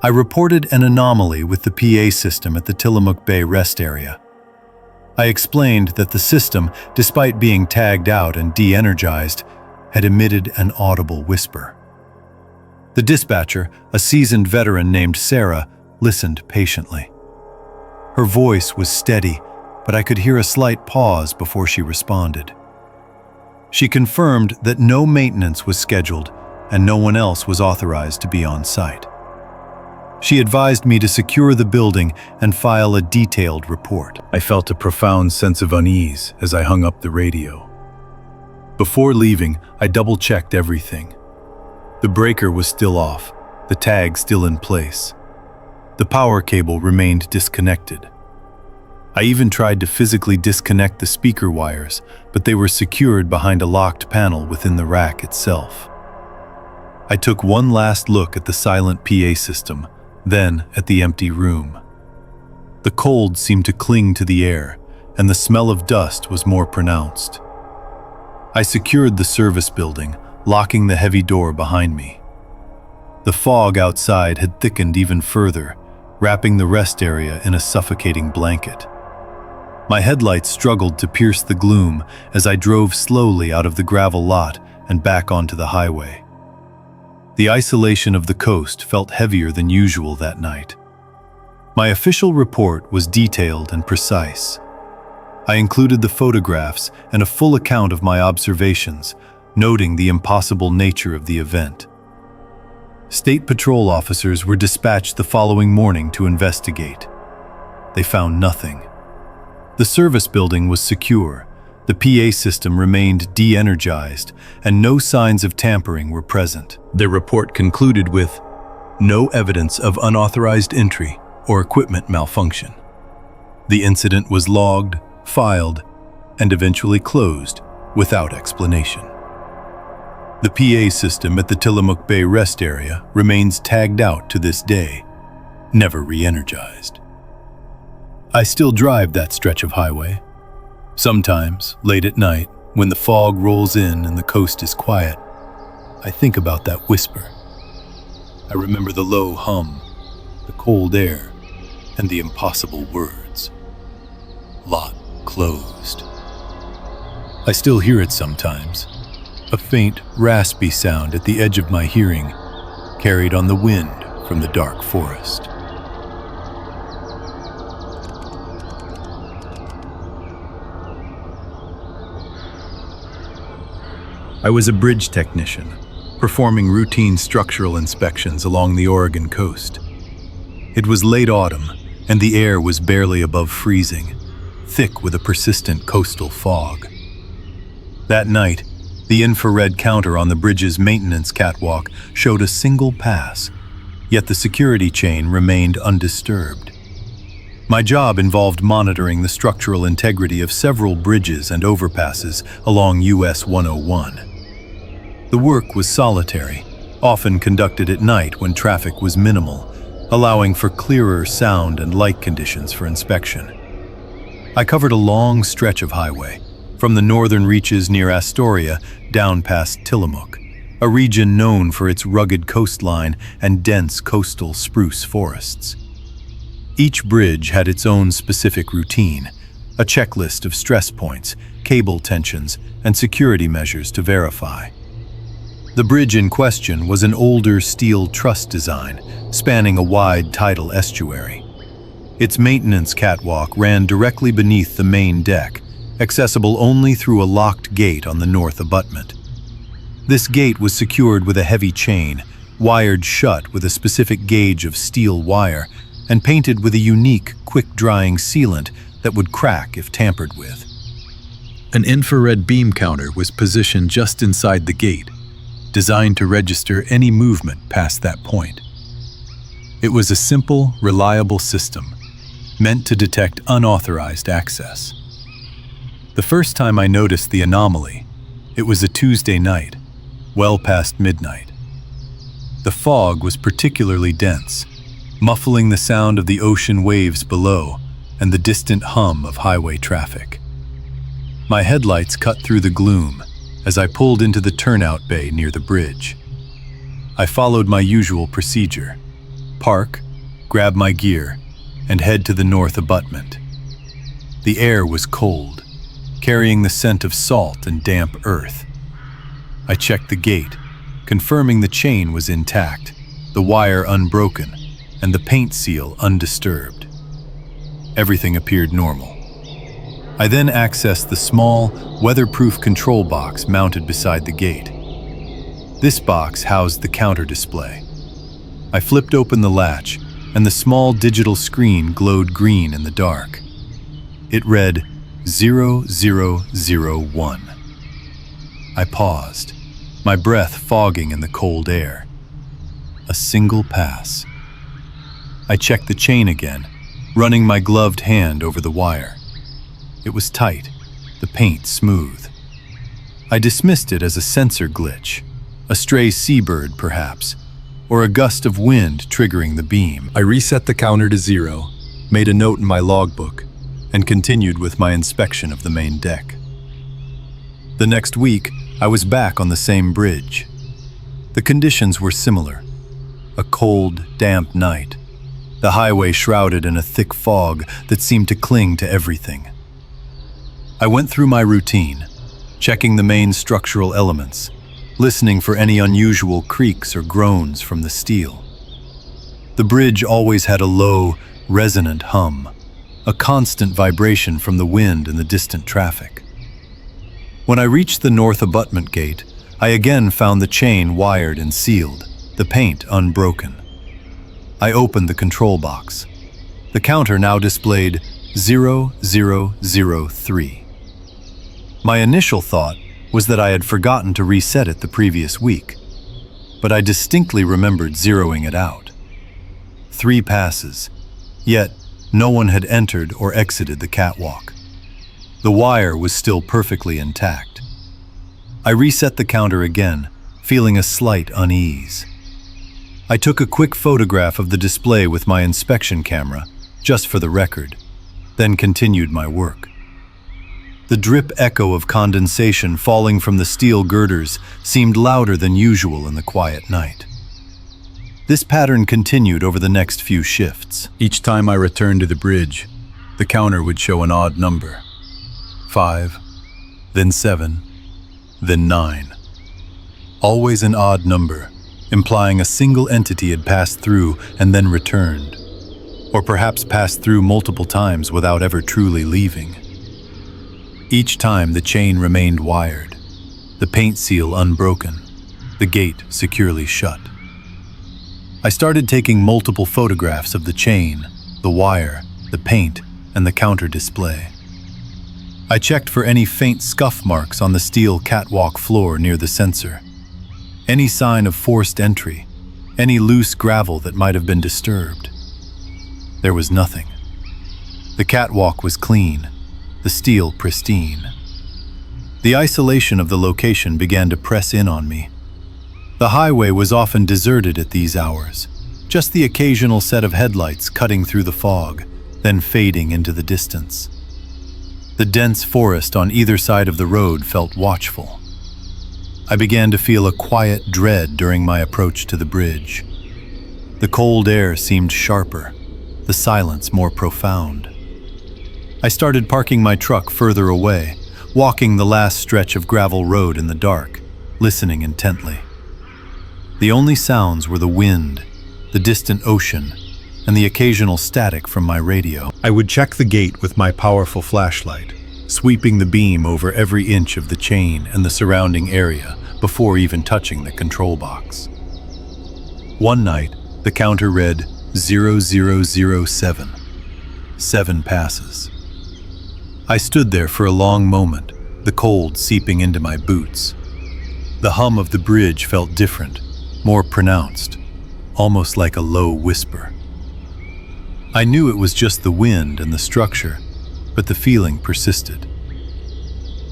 I reported an anomaly with the PA system at the Tillamook Bay rest area. I explained that the system, despite being tagged out and de-energized, had emitted an audible whisper. The dispatcher, a seasoned veteran named Sarah, listened patiently. Her voice was steady, but I could hear a slight pause before she responded. She confirmed that no maintenance was scheduled and no one else was authorized to be on site. She advised me to secure the building and file a detailed report. I felt a profound sense of unease as I hung up the radio. Before leaving, I double-checked everything. The breaker was still off, the tag still in place. The power cable remained disconnected. I even tried to physically disconnect the speaker wires, but they were secured behind a locked panel within the rack itself. I took one last look at the silent PA system, then at the empty room. The cold seemed to cling to the air, and the smell of dust was more pronounced. I secured the service building, locking the heavy door behind me. The fog outside had thickened even further, wrapping the rest area in a suffocating blanket. My headlights struggled to pierce the gloom as I drove slowly out of the gravel lot and back onto the highway. The isolation of the coast felt heavier than usual that night. My official report was detailed and precise. I included the photographs and a full account of my observations, noting the impossible nature of the event. State patrol officers were dispatched the following morning to investigate. They found nothing. The service building was secure, the PA system remained de-energized, and no signs of tampering were present. Their report concluded with no evidence of unauthorized entry or equipment malfunction. The incident was logged, filed, and eventually closed without explanation. The PA system at the Tillamook Bay rest area remains tagged out to this day, never re-energized. I still drive that stretch of highway. Sometimes, late at night, when the fog rolls in and the coast is quiet, I think about that whisper. I remember the low hum, the cold air, and the impossible words. Lot closed. I still hear it sometimes, a faint, raspy sound at the edge of my hearing, carried on the wind from the dark forest. I was a bridge technician, performing routine structural inspections along the Oregon coast. It was late autumn, and the air was barely above freezing, thick with a persistent coastal fog. That night, the infrared counter on the bridge's maintenance catwalk showed a single pass, yet the security chain remained undisturbed. My job involved monitoring the structural integrity of several bridges and overpasses along US 101. The work was solitary, often conducted at night when traffic was minimal, allowing for clearer sound and light conditions for inspection. I covered a long stretch of highway, from the northern reaches near Astoria down past Tillamook, a region known for its rugged coastline and dense coastal spruce forests. Each bridge had its own specific routine, a checklist of stress points, cable tensions, and security measures to verify. The bridge in question was an older steel truss design, spanning a wide tidal estuary. Its maintenance catwalk ran directly beneath the main deck, accessible only through a locked gate on the north abutment. This gate was secured with a heavy chain, wired shut with a specific gauge of steel wire, and painted with a unique, quick-drying sealant that would crack if tampered with. An infrared beam counter was positioned just inside the gate, designed to register any movement past that point. It was a simple, reliable system, meant to detect unauthorized access. The first time I noticed the anomaly, it was a Tuesday night, well past midnight. The fog was particularly dense, muffling the sound of the ocean waves below and the distant hum of highway traffic. My headlights cut through the gloom as I pulled into the turnout bay near the bridge. I followed my usual procedure: park, grab my gear, and head to the north abutment. The air was cold, carrying the scent of salt and damp earth. I checked the gate, confirming the chain was intact, the wire unbroken, and the paint seal undisturbed. Everything appeared normal. I then accessed the small, weatherproof control box mounted beside the gate. This box housed the counter display. I flipped open the latch, and the small digital screen glowed green in the dark. It read 0001. I paused, my breath fogging in the cold air. A single pass. I checked the chain again, running my gloved hand over the wire. It was tight, the paint smooth. I dismissed it as a sensor glitch, a stray seabird perhaps, or a gust of wind triggering the beam. I reset the counter to 0, made a note in my logbook, and continued with my inspection of the main deck. The next week, I was back on the same bridge. The conditions were similar. A cold, damp night. The highway shrouded in a thick fog that seemed to cling to everything. I went through my routine, checking the main structural elements, listening for any unusual creaks or groans from the steel. The bridge always had a low, resonant hum, a constant vibration from the wind and the distant traffic. When I reached the north abutment gate, I again found the chain wired and sealed, the paint unbroken. I opened the control box. The counter now displayed 0003. My initial thought was that I had forgotten to reset it the previous week, but I distinctly remembered zeroing it out. 3 passes, yet no one had entered or exited the catwalk. The wire was still perfectly intact. I reset the counter again, feeling a slight unease. I took a quick photograph of the display with my inspection camera, just for the record, then continued my work. The drip echo of condensation falling from the steel girders seemed louder than usual in the quiet night. This pattern continued over the next few shifts. Each time I returned to the bridge, the counter would show an odd number. 5, then 7, then 9. Always an odd number, implying a single entity had passed through and then returned, or perhaps passed through multiple times without ever truly leaving. Each time the chain remained wired, the paint seal unbroken, the gate securely shut. I started taking multiple photographs of the chain, the wire, the paint, and the counter display. I checked for any faint scuff marks on the steel catwalk floor near the sensor, any sign of forced entry, any loose gravel that might have been disturbed. There was nothing. The catwalk was clean, the steel pristine. The isolation of the location began to press in on me. The highway was often deserted at these hours, just the occasional set of headlights cutting through the fog, then fading into the distance. The dense forest on either side of the road felt watchful. I began to feel a quiet dread during my approach to the bridge. The cold air seemed sharper, the silence more profound. I started parking my truck further away, walking the last stretch of gravel road in the dark, listening intently. The only sounds were the wind, the distant ocean, and the occasional static from my radio. I would check the gate with my powerful flashlight, sweeping the beam over every inch of the chain and the surrounding area before even touching the control box. One night, the counter read 0007, 7 passes. I stood there for a long moment, the cold seeping into my boots. The hum of the bridge felt different, more pronounced, almost like a low whisper. I knew it was just the wind and the structure, but the feeling persisted.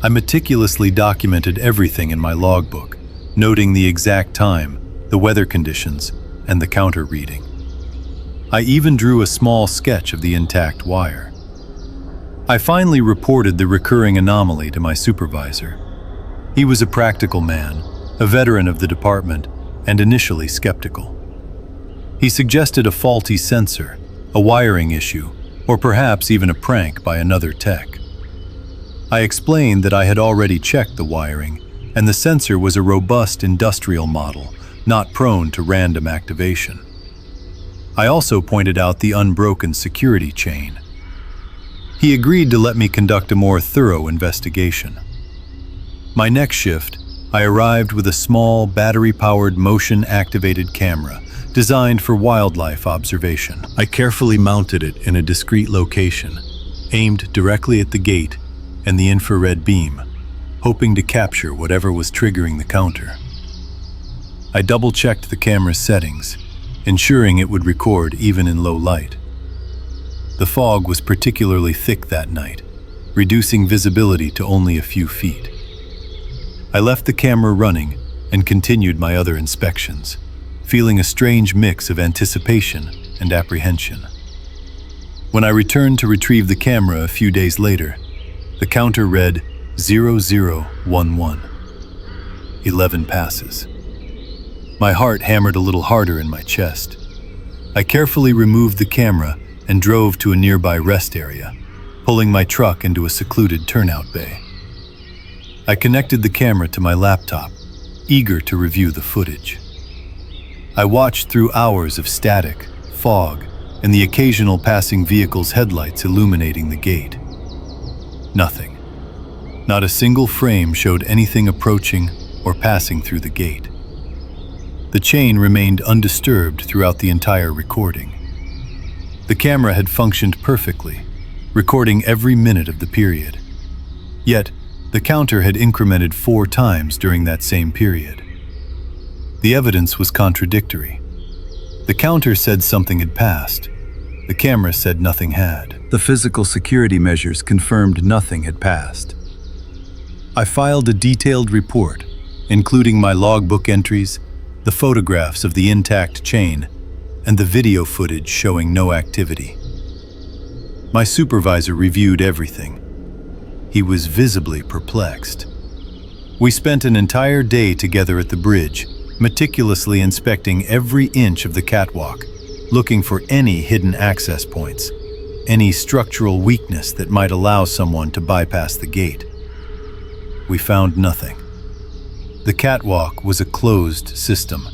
I meticulously documented everything in my logbook, noting the exact time, the weather conditions, and the counter reading. I even drew a small sketch of the intact wire. I finally reported the recurring anomaly to my supervisor. He was a practical man, a veteran of the department, and initially skeptical. He suggested a faulty sensor, a wiring issue, or perhaps even a prank by another tech. I explained that I had already checked the wiring, and the sensor was a robust industrial model, not prone to random activation. I also pointed out the unbroken security chain. He agreed to let me conduct a more thorough investigation. My next shift, I arrived with a small battery-powered motion-activated camera designed for wildlife observation. I carefully mounted it in a discreet location, aimed directly at the gate and the infrared beam, hoping to capture whatever was triggering the counter. I double-checked the camera's settings, ensuring it would record even in low light. The fog was particularly thick that night, reducing visibility to only a few feet. I left the camera running and continued my other inspections, feeling a strange mix of anticipation and apprehension. When I returned to retrieve the camera a few days later, the counter read 0011, 11 passes. My heart hammered a little harder in my chest. I carefully removed the camera and drove to a nearby rest area, pulling my truck into a secluded turnout bay. I connected the camera to my laptop, eager to review the footage. I watched through hours of static, fog, and the occasional passing vehicle's headlights illuminating the gate. Nothing. Not a single frame showed anything approaching or passing through the gate. The chain remained undisturbed throughout the entire recording. The camera had functioned perfectly, recording every minute of the period. Yet, the counter had incremented 4 times during that same period. The evidence was contradictory. The counter said something had passed. The camera said nothing had. The physical security measures confirmed nothing had passed. I filed a detailed report, including my logbook entries, the photographs of the intact chain, and the video footage showing no activity. My supervisor reviewed everything. He was visibly perplexed. We spent an entire day together at the bridge, meticulously inspecting every inch of the catwalk, looking for any hidden access points, any structural weakness that might allow someone to bypass the gate. We found nothing. The catwalk was a closed system.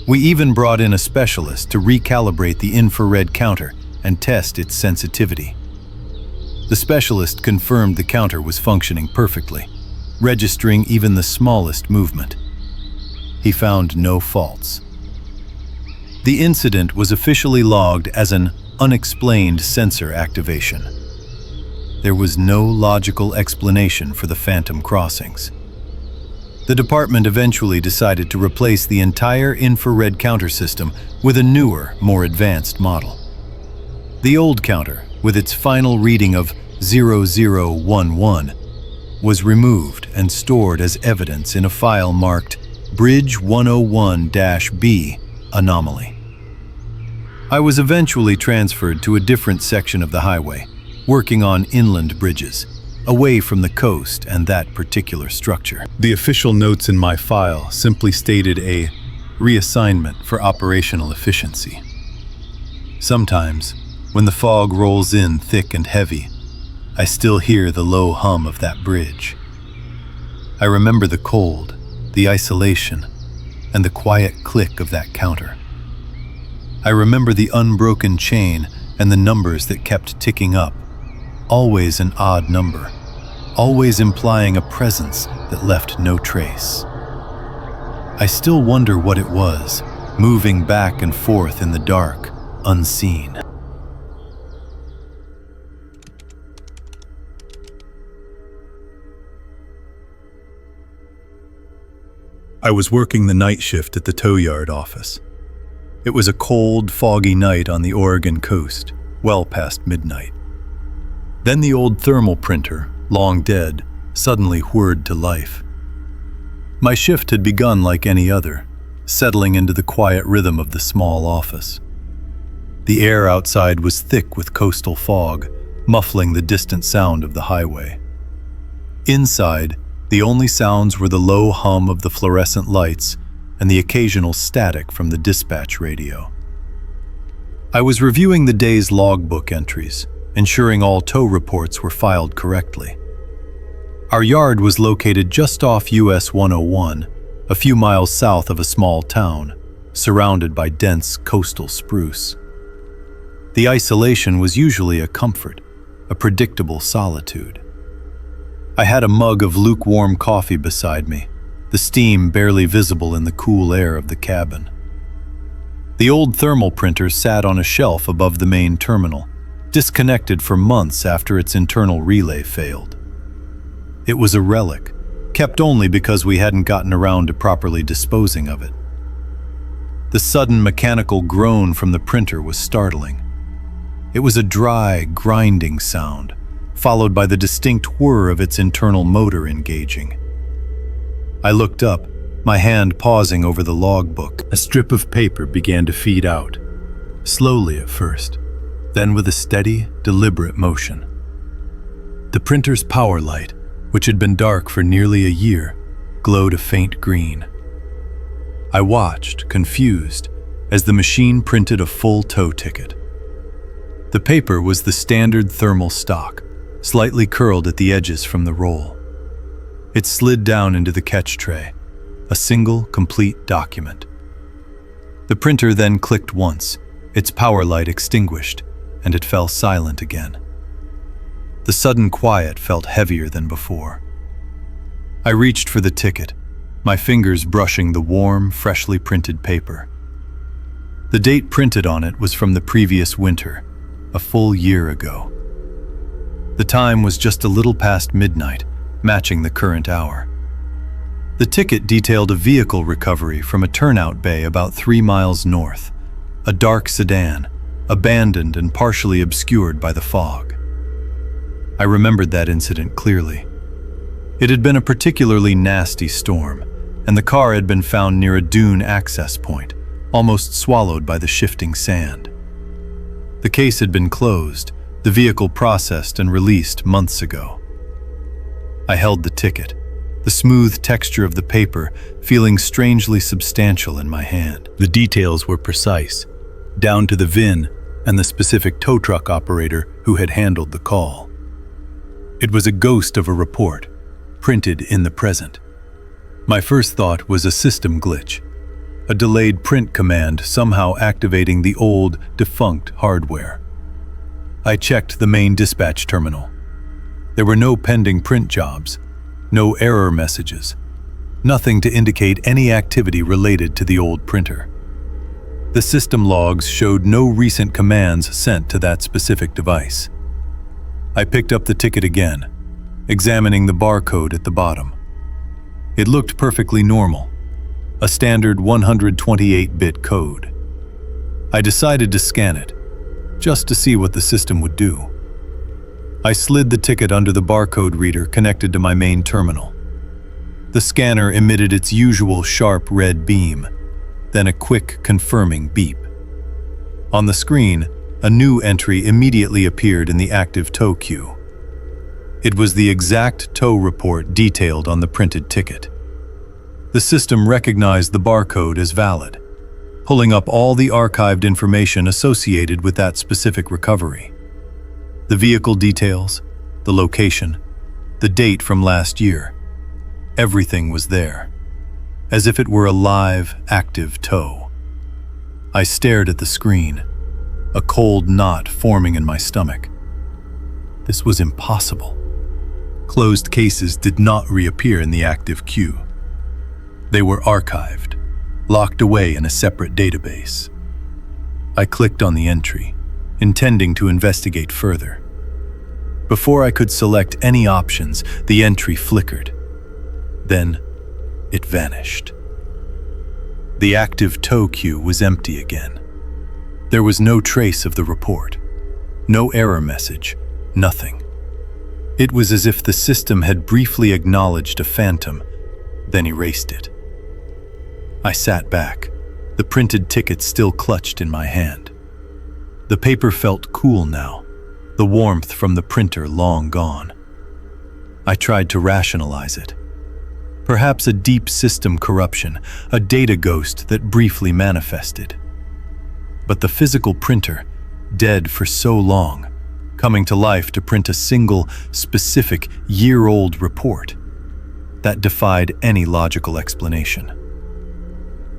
We even brought in a specialist to recalibrate the infrared counter and test its sensitivity. The specialist confirmed the counter was functioning perfectly, registering even the smallest movement. He found no faults. The incident was officially logged as an unexplained sensor activation. There was no logical explanation for the phantom crossings. The department eventually decided to replace the entire infrared counter system with a newer, more advanced model. The old counter, with its final reading of 0011, was removed and stored as evidence in a file marked Bridge 101-B Anomaly. I was eventually transferred to a different section of the highway, working on inland bridges, away from the coast and that particular structure. The official notes in my file simply stated a reassignment for operational efficiency. Sometimes, When the fog rolls in thick and heavy, I still hear the low hum of that bridge. I remember the cold, the isolation, and the quiet click of that counter. I remember the unbroken chain and the numbers that kept ticking up, always an odd number, always implying a presence that left no trace. I still wonder what it was, moving back and forth in the dark, unseen. I was working the night shift at the tow yard office. It was a cold, foggy night on the Oregon coast, well past midnight. Then the old thermal printer, long dead, suddenly whirred to life. My shift had begun like any other, settling into the quiet rhythm of the small office. The air outside was thick with coastal fog, muffling the distant sound of the highway. Inside, the only sounds were the low hum of the fluorescent lights and the occasional static from the dispatch radio. I was reviewing the day's logbook entries, ensuring all tow reports were filed correctly. Our yard was located just off US 101, a few miles south of a small town, surrounded by dense coastal spruce. The isolation was usually a comfort, a predictable solitude. I had a mug of lukewarm coffee beside me, the steam barely visible in the cool air of the cabin. The old thermal printer sat on a shelf above the main terminal, disconnected for months after its internal relay failed. It was a relic, kept only because we hadn't gotten around to properly disposing of it. The sudden mechanical groan from the printer was startling. It was a dry, grinding sound, followed by the distinct whir of its internal motor engaging. I looked up, my hand pausing over the logbook. A strip of paper began to feed out, slowly at first, then with a steady, deliberate motion. The printer's power light, which had been dark for nearly a year, glowed a faint green. I watched, confused, as the machine printed a full tow ticket. The paper was the standard thermal stock, slightly curled at the edges from the roll. It slid down into the catch tray, a single, complete document. The printer then clicked once, its power light extinguished, and it fell silent again. The sudden quiet felt heavier than before. I reached for the ticket, my fingers brushing the warm, freshly printed paper. The date printed on it was from the previous winter, a full year ago. The time was just a little past midnight, matching the current hour. The ticket detailed a vehicle recovery from a turnout bay about 3 miles north, a dark sedan, abandoned and partially obscured by the fog. I remembered that incident clearly. It had been a particularly nasty storm, and the car had been found near a dune access point, almost swallowed by the shifting sand. The case had been closed, the vehicle processed and released months ago. I held the ticket, the smooth texture of the paper feeling strangely substantial in my hand. The details were precise, down to the VIN and the specific tow truck operator who had handled the call. It was a ghost of a report, printed in the present. My first thought was a system glitch, a delayed print command somehow activating the old, defunct hardware. I checked the main dispatch terminal. There were no pending print jobs, no error messages, nothing to indicate any activity related to the old printer. The system logs showed no recent commands sent to that specific device. I picked up the ticket again, examining the barcode at the bottom. It looked perfectly normal, a standard 128-bit code. I decided to scan it, just to see what the system would do. I slid the ticket under the barcode reader connected to my main terminal. The scanner emitted its usual sharp red beam, then a quick confirming beep. On the screen, a new entry immediately appeared in the active tow queue. It was the exact tow report detailed on the printed ticket. The system recognized the barcode as valid. pulling up all the archived information associated with that specific recovery. The vehicle details, the location, the date from last year. Everything was there, as if it were a live, active tow. I stared at the screen, a cold knot forming in my stomach. This was impossible. Closed cases did not reappear in the active queue. They were archived, locked away in a separate database. I clicked on the entry, intending to investigate further. Before I could select any options, the entry flickered. Then, it vanished. The active tow queue was empty again. There was no trace of the report, no error message, nothing. It was as if the system had briefly acknowledged a phantom, then erased it. I sat back, the printed ticket still clutched in my hand. The paper felt cool now, the warmth from the printer long gone. I tried to rationalize it. Perhaps a deep system corruption, a data ghost that briefly manifested. But the physical printer, dead for so long, coming to life to print a single, specific, year-old report, that defied any logical explanation.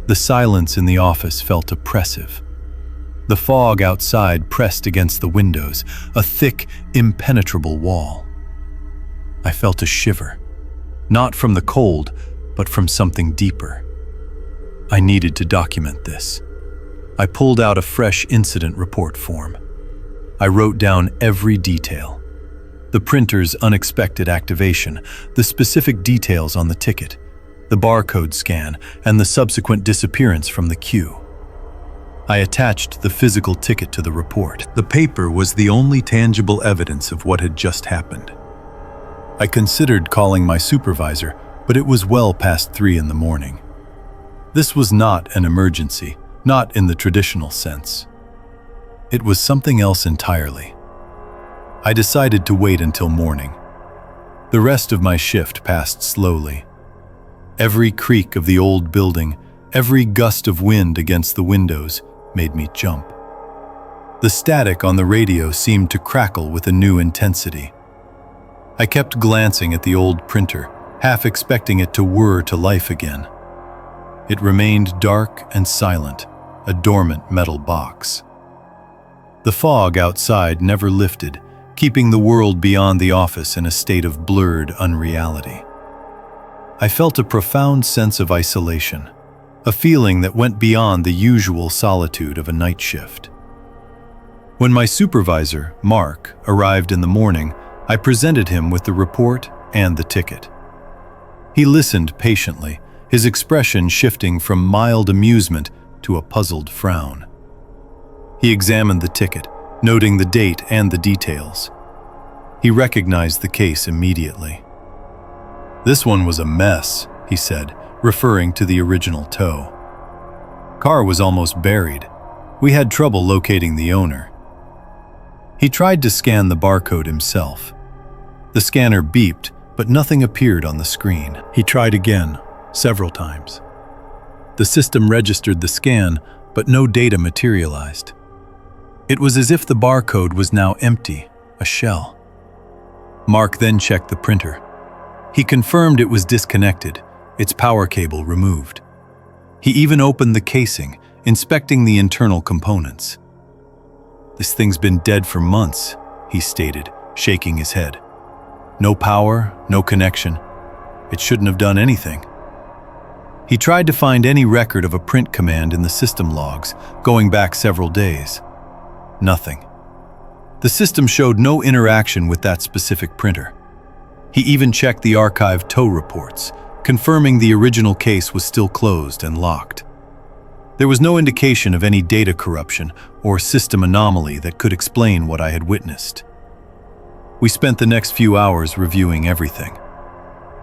The silence in the office felt oppressive. The fog outside pressed against the windows, a thick, impenetrable wall. I felt a shiver, not from the cold, but from something deeper. I needed to document this. I pulled out a fresh incident report form. I wrote down every detail. The printer's unexpected activation, the specific details on the ticket, the barcode scan, and the subsequent disappearance from the queue. I attached the physical ticket to the report. The paper was the only tangible evidence of what had just happened. I considered calling my supervisor, but it was well past 3 in the morning. This was not an emergency, not in the traditional sense. It was something else entirely. I decided to wait until morning. The rest of my shift passed slowly. Every creak of the old building, every gust of wind against the windows made me jump. The static on the radio seemed to crackle with a new intensity. I kept glancing at the old printer, half expecting it to whir to life again. It remained dark and silent, a dormant metal box. The fog outside never lifted, keeping the world beyond the office in a state of blurred unreality. I felt a profound sense of isolation, a feeling that went beyond the usual solitude of a night shift. When my supervisor, Mark, arrived in the morning, I presented him with the report and the ticket. He listened patiently, his expression shifting from mild amusement to a puzzled frown. He examined the ticket, noting the date and the details. He recognized the case immediately. "This one was a mess," he said, referring to the original tow. "Car was almost buried. We had trouble locating the owner." He tried to scan the barcode himself. The scanner beeped, but nothing appeared on the screen. He tried again, several times. The system registered the scan, but no data materialized. It was as if the barcode was now empty, a shell. Mark then checked the printer. He confirmed it was disconnected, its power cable removed. He even opened the casing, inspecting the internal components. "This thing's been dead for months," he stated, shaking his head. "No power, no connection. It shouldn't have done anything." He tried to find any record of a print command in the system logs, going back several days. Nothing. The system showed no interaction with that specific printer. He even checked the archived tow reports, confirming the original case was still closed and locked. There was no indication of any data corruption or system anomaly that could explain what I had witnessed. We spent the next few hours reviewing everything.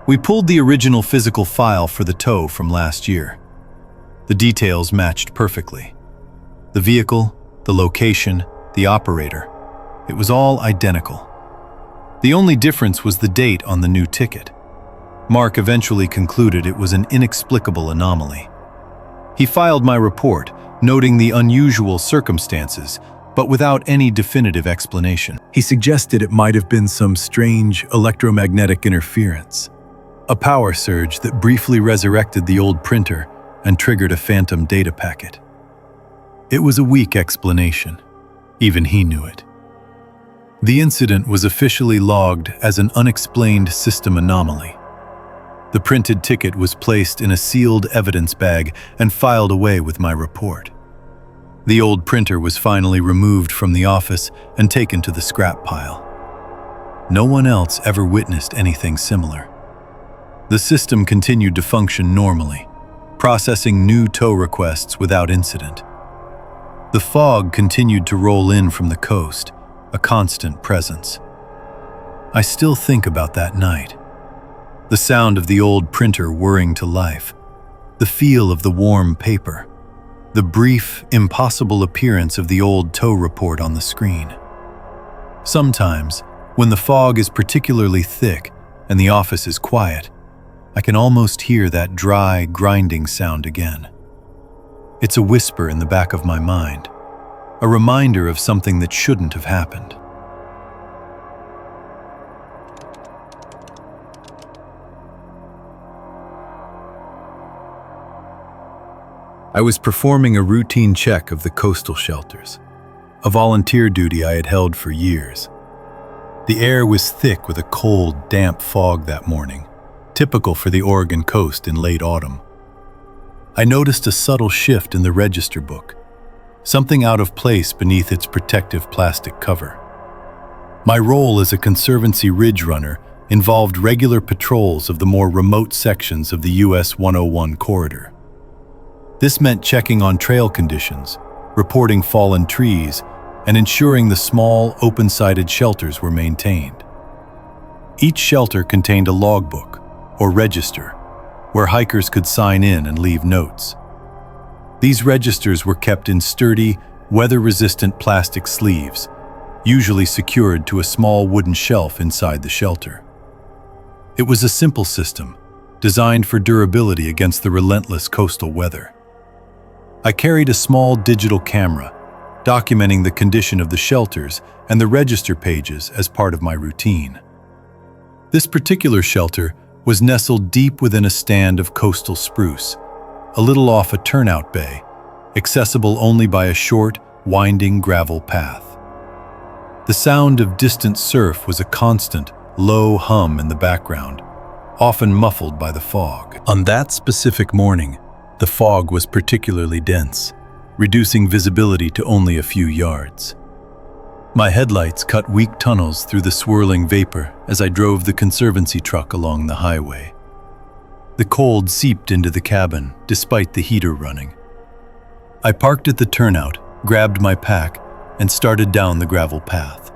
We pulled the original physical file for the tow from last year. The details matched perfectly. The vehicle, the location, the operator. It was all identical. The only difference was the date on the new ticket. Mark eventually concluded it was an inexplicable anomaly. He filed my report, noting the unusual circumstances, but without any definitive explanation. He suggested it might have been some strange electromagnetic interference, a power surge that briefly resurrected the old printer and triggered a phantom data packet. It was a weak explanation. Even he knew it. The incident was officially logged as an unexplained system anomaly. The printed ticket was placed in a sealed evidence bag and filed away with my report. The old printer was finally removed from the office and taken to the scrap pile. No one else ever witnessed anything similar. The system continued to function normally, processing new tow requests without incident. The fog continued to roll in from the coast, a constant presence. I still think about that night. The sound of the old printer whirring to life, the feel of the warm paper, the brief, impossible appearance of the old tow report on the screen. Sometimes, when the fog is particularly thick and the office is quiet, I can almost hear that dry, grinding sound again. It's a whisper in the back of my mind, a reminder of something that shouldn't have happened. I was performing a routine check of the coastal shelters, a volunteer duty I had held for years. The air was thick with a cold, damp fog that morning, typical for the Oregon coast in late autumn. I noticed a subtle shift in the register book, something out of place beneath its protective plastic cover. My role as a Conservancy Ridge runner involved regular patrols of the more remote sections of the US 101 corridor. This meant checking on trail conditions, reporting fallen trees, and ensuring the small, open-sided shelters were maintained. Each shelter contained a logbook, or register, where hikers could sign in and leave notes. These registers were kept in sturdy, weather-resistant plastic sleeves, usually secured to a small wooden shelf inside the shelter. It was a simple system, designed for durability against the relentless coastal weather. I carried a small digital camera, documenting the condition of the shelters and the register pages as part of my routine. This particular shelter was nestled deep within a stand of coastal spruce, a little off a turnout bay, accessible only by a short, winding gravel path. The sound of distant surf was a constant, low hum in the background, often muffled by the fog. On that specific morning, the fog was particularly dense, reducing visibility to only a few yards. My headlights cut weak tunnels through the swirling vapor as I drove the Conservancy truck along the highway. The cold seeped into the cabin, despite the heater running. I parked at the turnout, grabbed my pack, and started down the gravel path.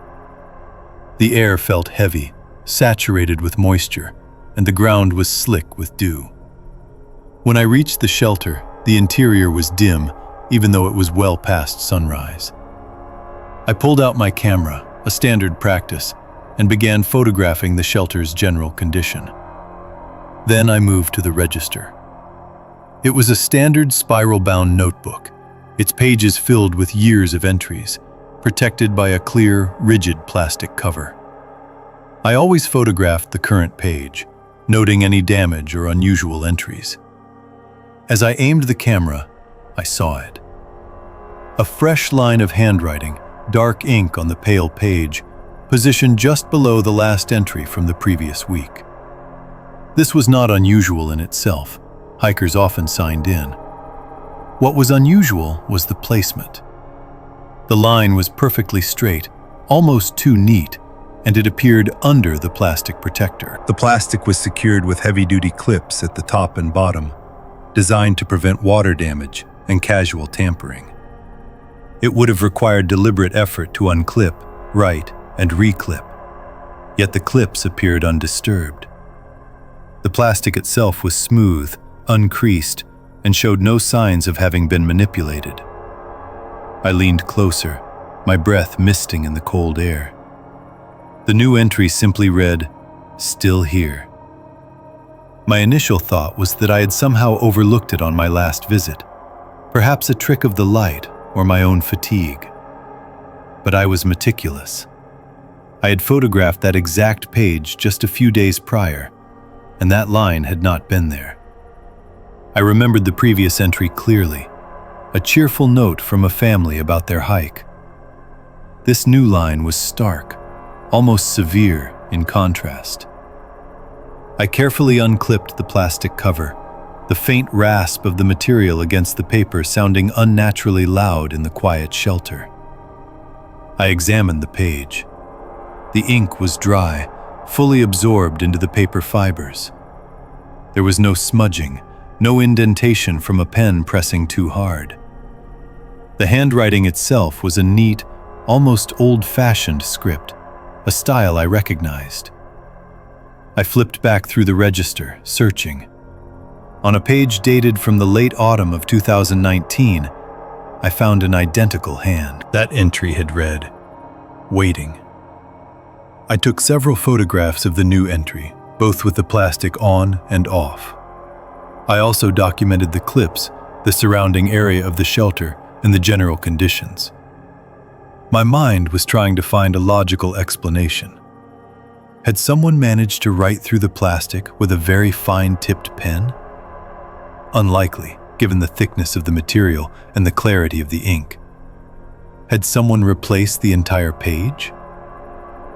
The air felt heavy, saturated with moisture, and the ground was slick with dew. When I reached the shelter, the interior was dim, even though it was well past sunrise. I pulled out my camera, a standard practice, and began photographing the shelter's general condition. Then I moved to the register. It was a standard spiral-bound notebook, its pages filled with years of entries, protected by a clear, rigid plastic cover. I always photographed the current page, noting any damage or unusual entries. As I aimed the camera, I saw it. A fresh line of handwriting, dark ink on the pale page, positioned just below the last entry from the previous week. This was not unusual in itself. Hikers often signed in. What was unusual was the placement. The line was perfectly straight, almost too neat, and it appeared under the plastic protector. The plastic was secured with heavy-duty clips at the top and bottom, designed to prevent water damage and casual tampering. It would have required deliberate effort to unclip, write, and reclip, yet the clips appeared undisturbed. The plastic itself was smooth, uncreased, and showed no signs of having been manipulated. I leaned closer, my breath misting in the cold air. The new entry simply read, "Still here." My initial thought was that I had somehow overlooked it on my last visit, Perhaps a trick of the light or my own fatigue. But I was meticulous. I had photographed that exact page just a few days prior, and that line had not been there. I remembered the previous entry clearly, a cheerful note from a family about their hike. This new line was stark, almost severe in contrast. I carefully unclipped the plastic cover, the faint rasp of the material against the paper sounding unnaturally loud in the quiet shelter. I examined the page. The ink was dry, fully absorbed into the paper fibers. There was no smudging, no indentation from a pen pressing too hard. The handwriting itself was a neat, almost old-fashioned script, a style I recognized. I flipped back through the register, searching. On a page dated from the late autumn of 2019, I found an identical hand. That entry had read, "Waiting." I took several photographs of the new entry, both with the plastic on and off. I also documented the clips, the surrounding area of the shelter, and the general conditions. My mind was trying to find a logical explanation. Had someone managed to write through the plastic with a very fine-tipped pen? Unlikely, given the thickness of the material and the clarity of the ink. Had someone replaced the entire page?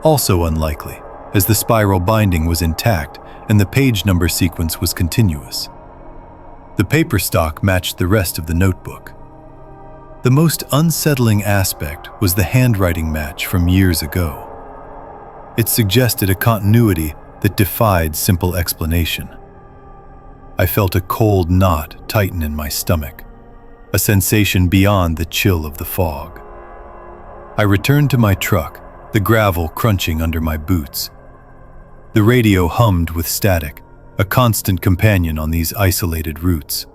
Also unlikely, as the spiral binding was intact and the page number sequence was continuous. The paper stock matched the rest of the notebook. The most unsettling aspect was the handwriting match from years ago. It suggested a continuity that defied simple explanation. I felt a cold knot tighten in my stomach, a sensation beyond the chill of the fog. I returned to my truck, the gravel crunching under my boots. The radio hummed with static, a constant companion on these isolated routes.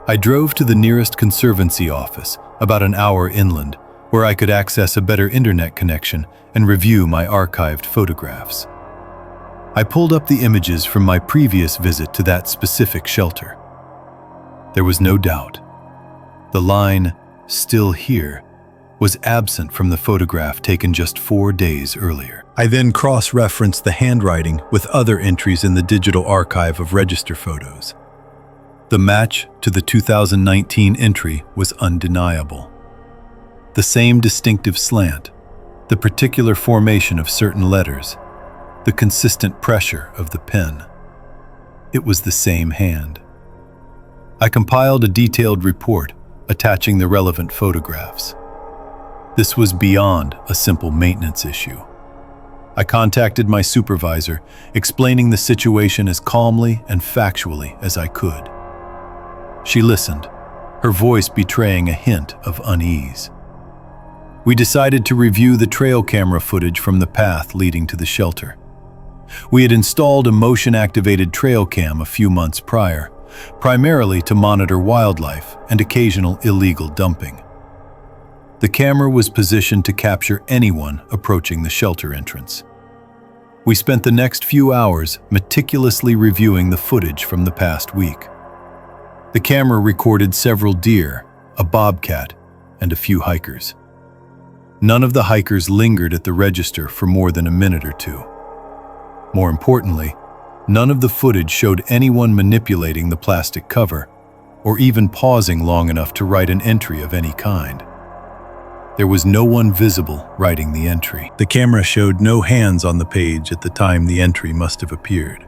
I drove to the nearest conservancy office, about an hour inland, where I could access a better internet connection and review my archived photographs. I pulled up the images from my previous visit to that specific shelter. There was no doubt. The line, "Still here," was absent from the photograph taken just 4 days earlier. I then cross-referenced the handwriting with other entries in the digital archive of register photos. The match to the 2019 entry was undeniable. The same distinctive slant, the particular formation of certain letters, the consistent pressure of the pen. It was the same hand. I compiled a detailed report, attaching the relevant photographs. This was beyond a simple maintenance issue. I contacted my supervisor, explaining the situation as calmly and factually as I could. She listened, her voice betraying a hint of unease. We decided to review the trail camera footage from the path leading to the shelter. We had installed a motion-activated trail cam a few months prior, primarily to monitor wildlife and occasional illegal dumping. The camera was positioned to capture anyone approaching the shelter entrance. We spent the next few hours meticulously reviewing the footage from the past week. The camera recorded several deer, a bobcat, and a few hikers. None of the hikers lingered at the register for more than a minute or two. More importantly, none of the footage showed anyone manipulating the plastic cover or even pausing long enough to write an entry of any kind. There was no one visible writing the entry. The camera showed no hands on the page at the time the entry must have appeared.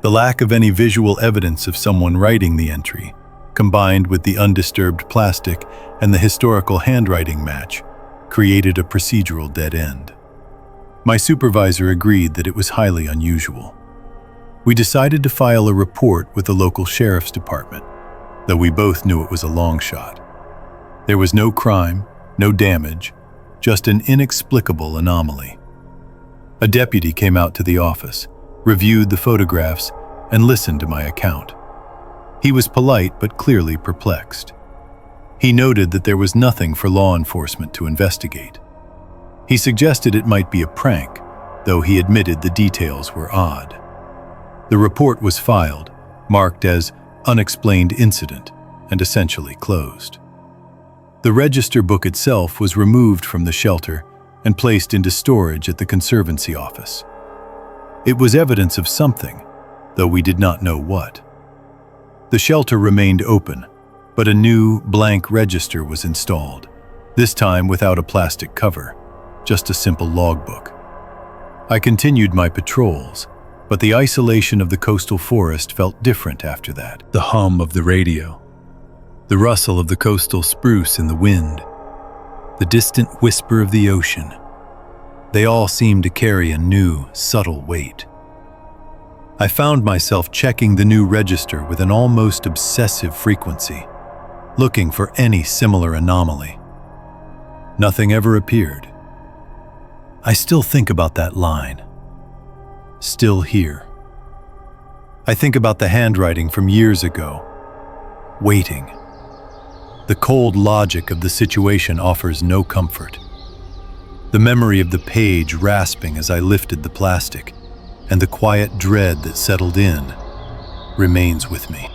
The lack of any visual evidence of someone writing the entry, combined with the undisturbed plastic and the historical handwriting match, created a procedural dead end. My supervisor agreed that it was highly unusual. We decided to file a report with the local sheriff's department, though we both knew it was a long shot. There was no crime, no damage, just an inexplicable anomaly. A deputy came out to the office, reviewed the photographs, and listened to my account. He was polite but clearly perplexed. He noted that there was nothing for law enforcement to investigate. He suggested it might be a prank, though he admitted the details were odd. The report was filed, marked as unexplained incident, and essentially closed. The register book itself was removed from the shelter and placed into storage at the Conservancy office. It was evidence of something, though we did not know what. The shelter remained open, but a new, blank register was installed, this time without a plastic cover, just a simple logbook. I continued my patrols, but the isolation of the coastal forest felt different after that. The hum of the radio, the rustle of the coastal spruce in the wind, the distant whisper of the ocean, they all seemed to carry a new, subtle weight. I found myself checking the new register with an almost obsessive frequency, looking for any similar anomaly. Nothing ever appeared. I still think about that line. Still here. I think about the handwriting from years ago. Waiting. The cold logic of the situation offers no comfort. The memory of the page rasping as I lifted the plastic, and the quiet dread that settled in, remains with me.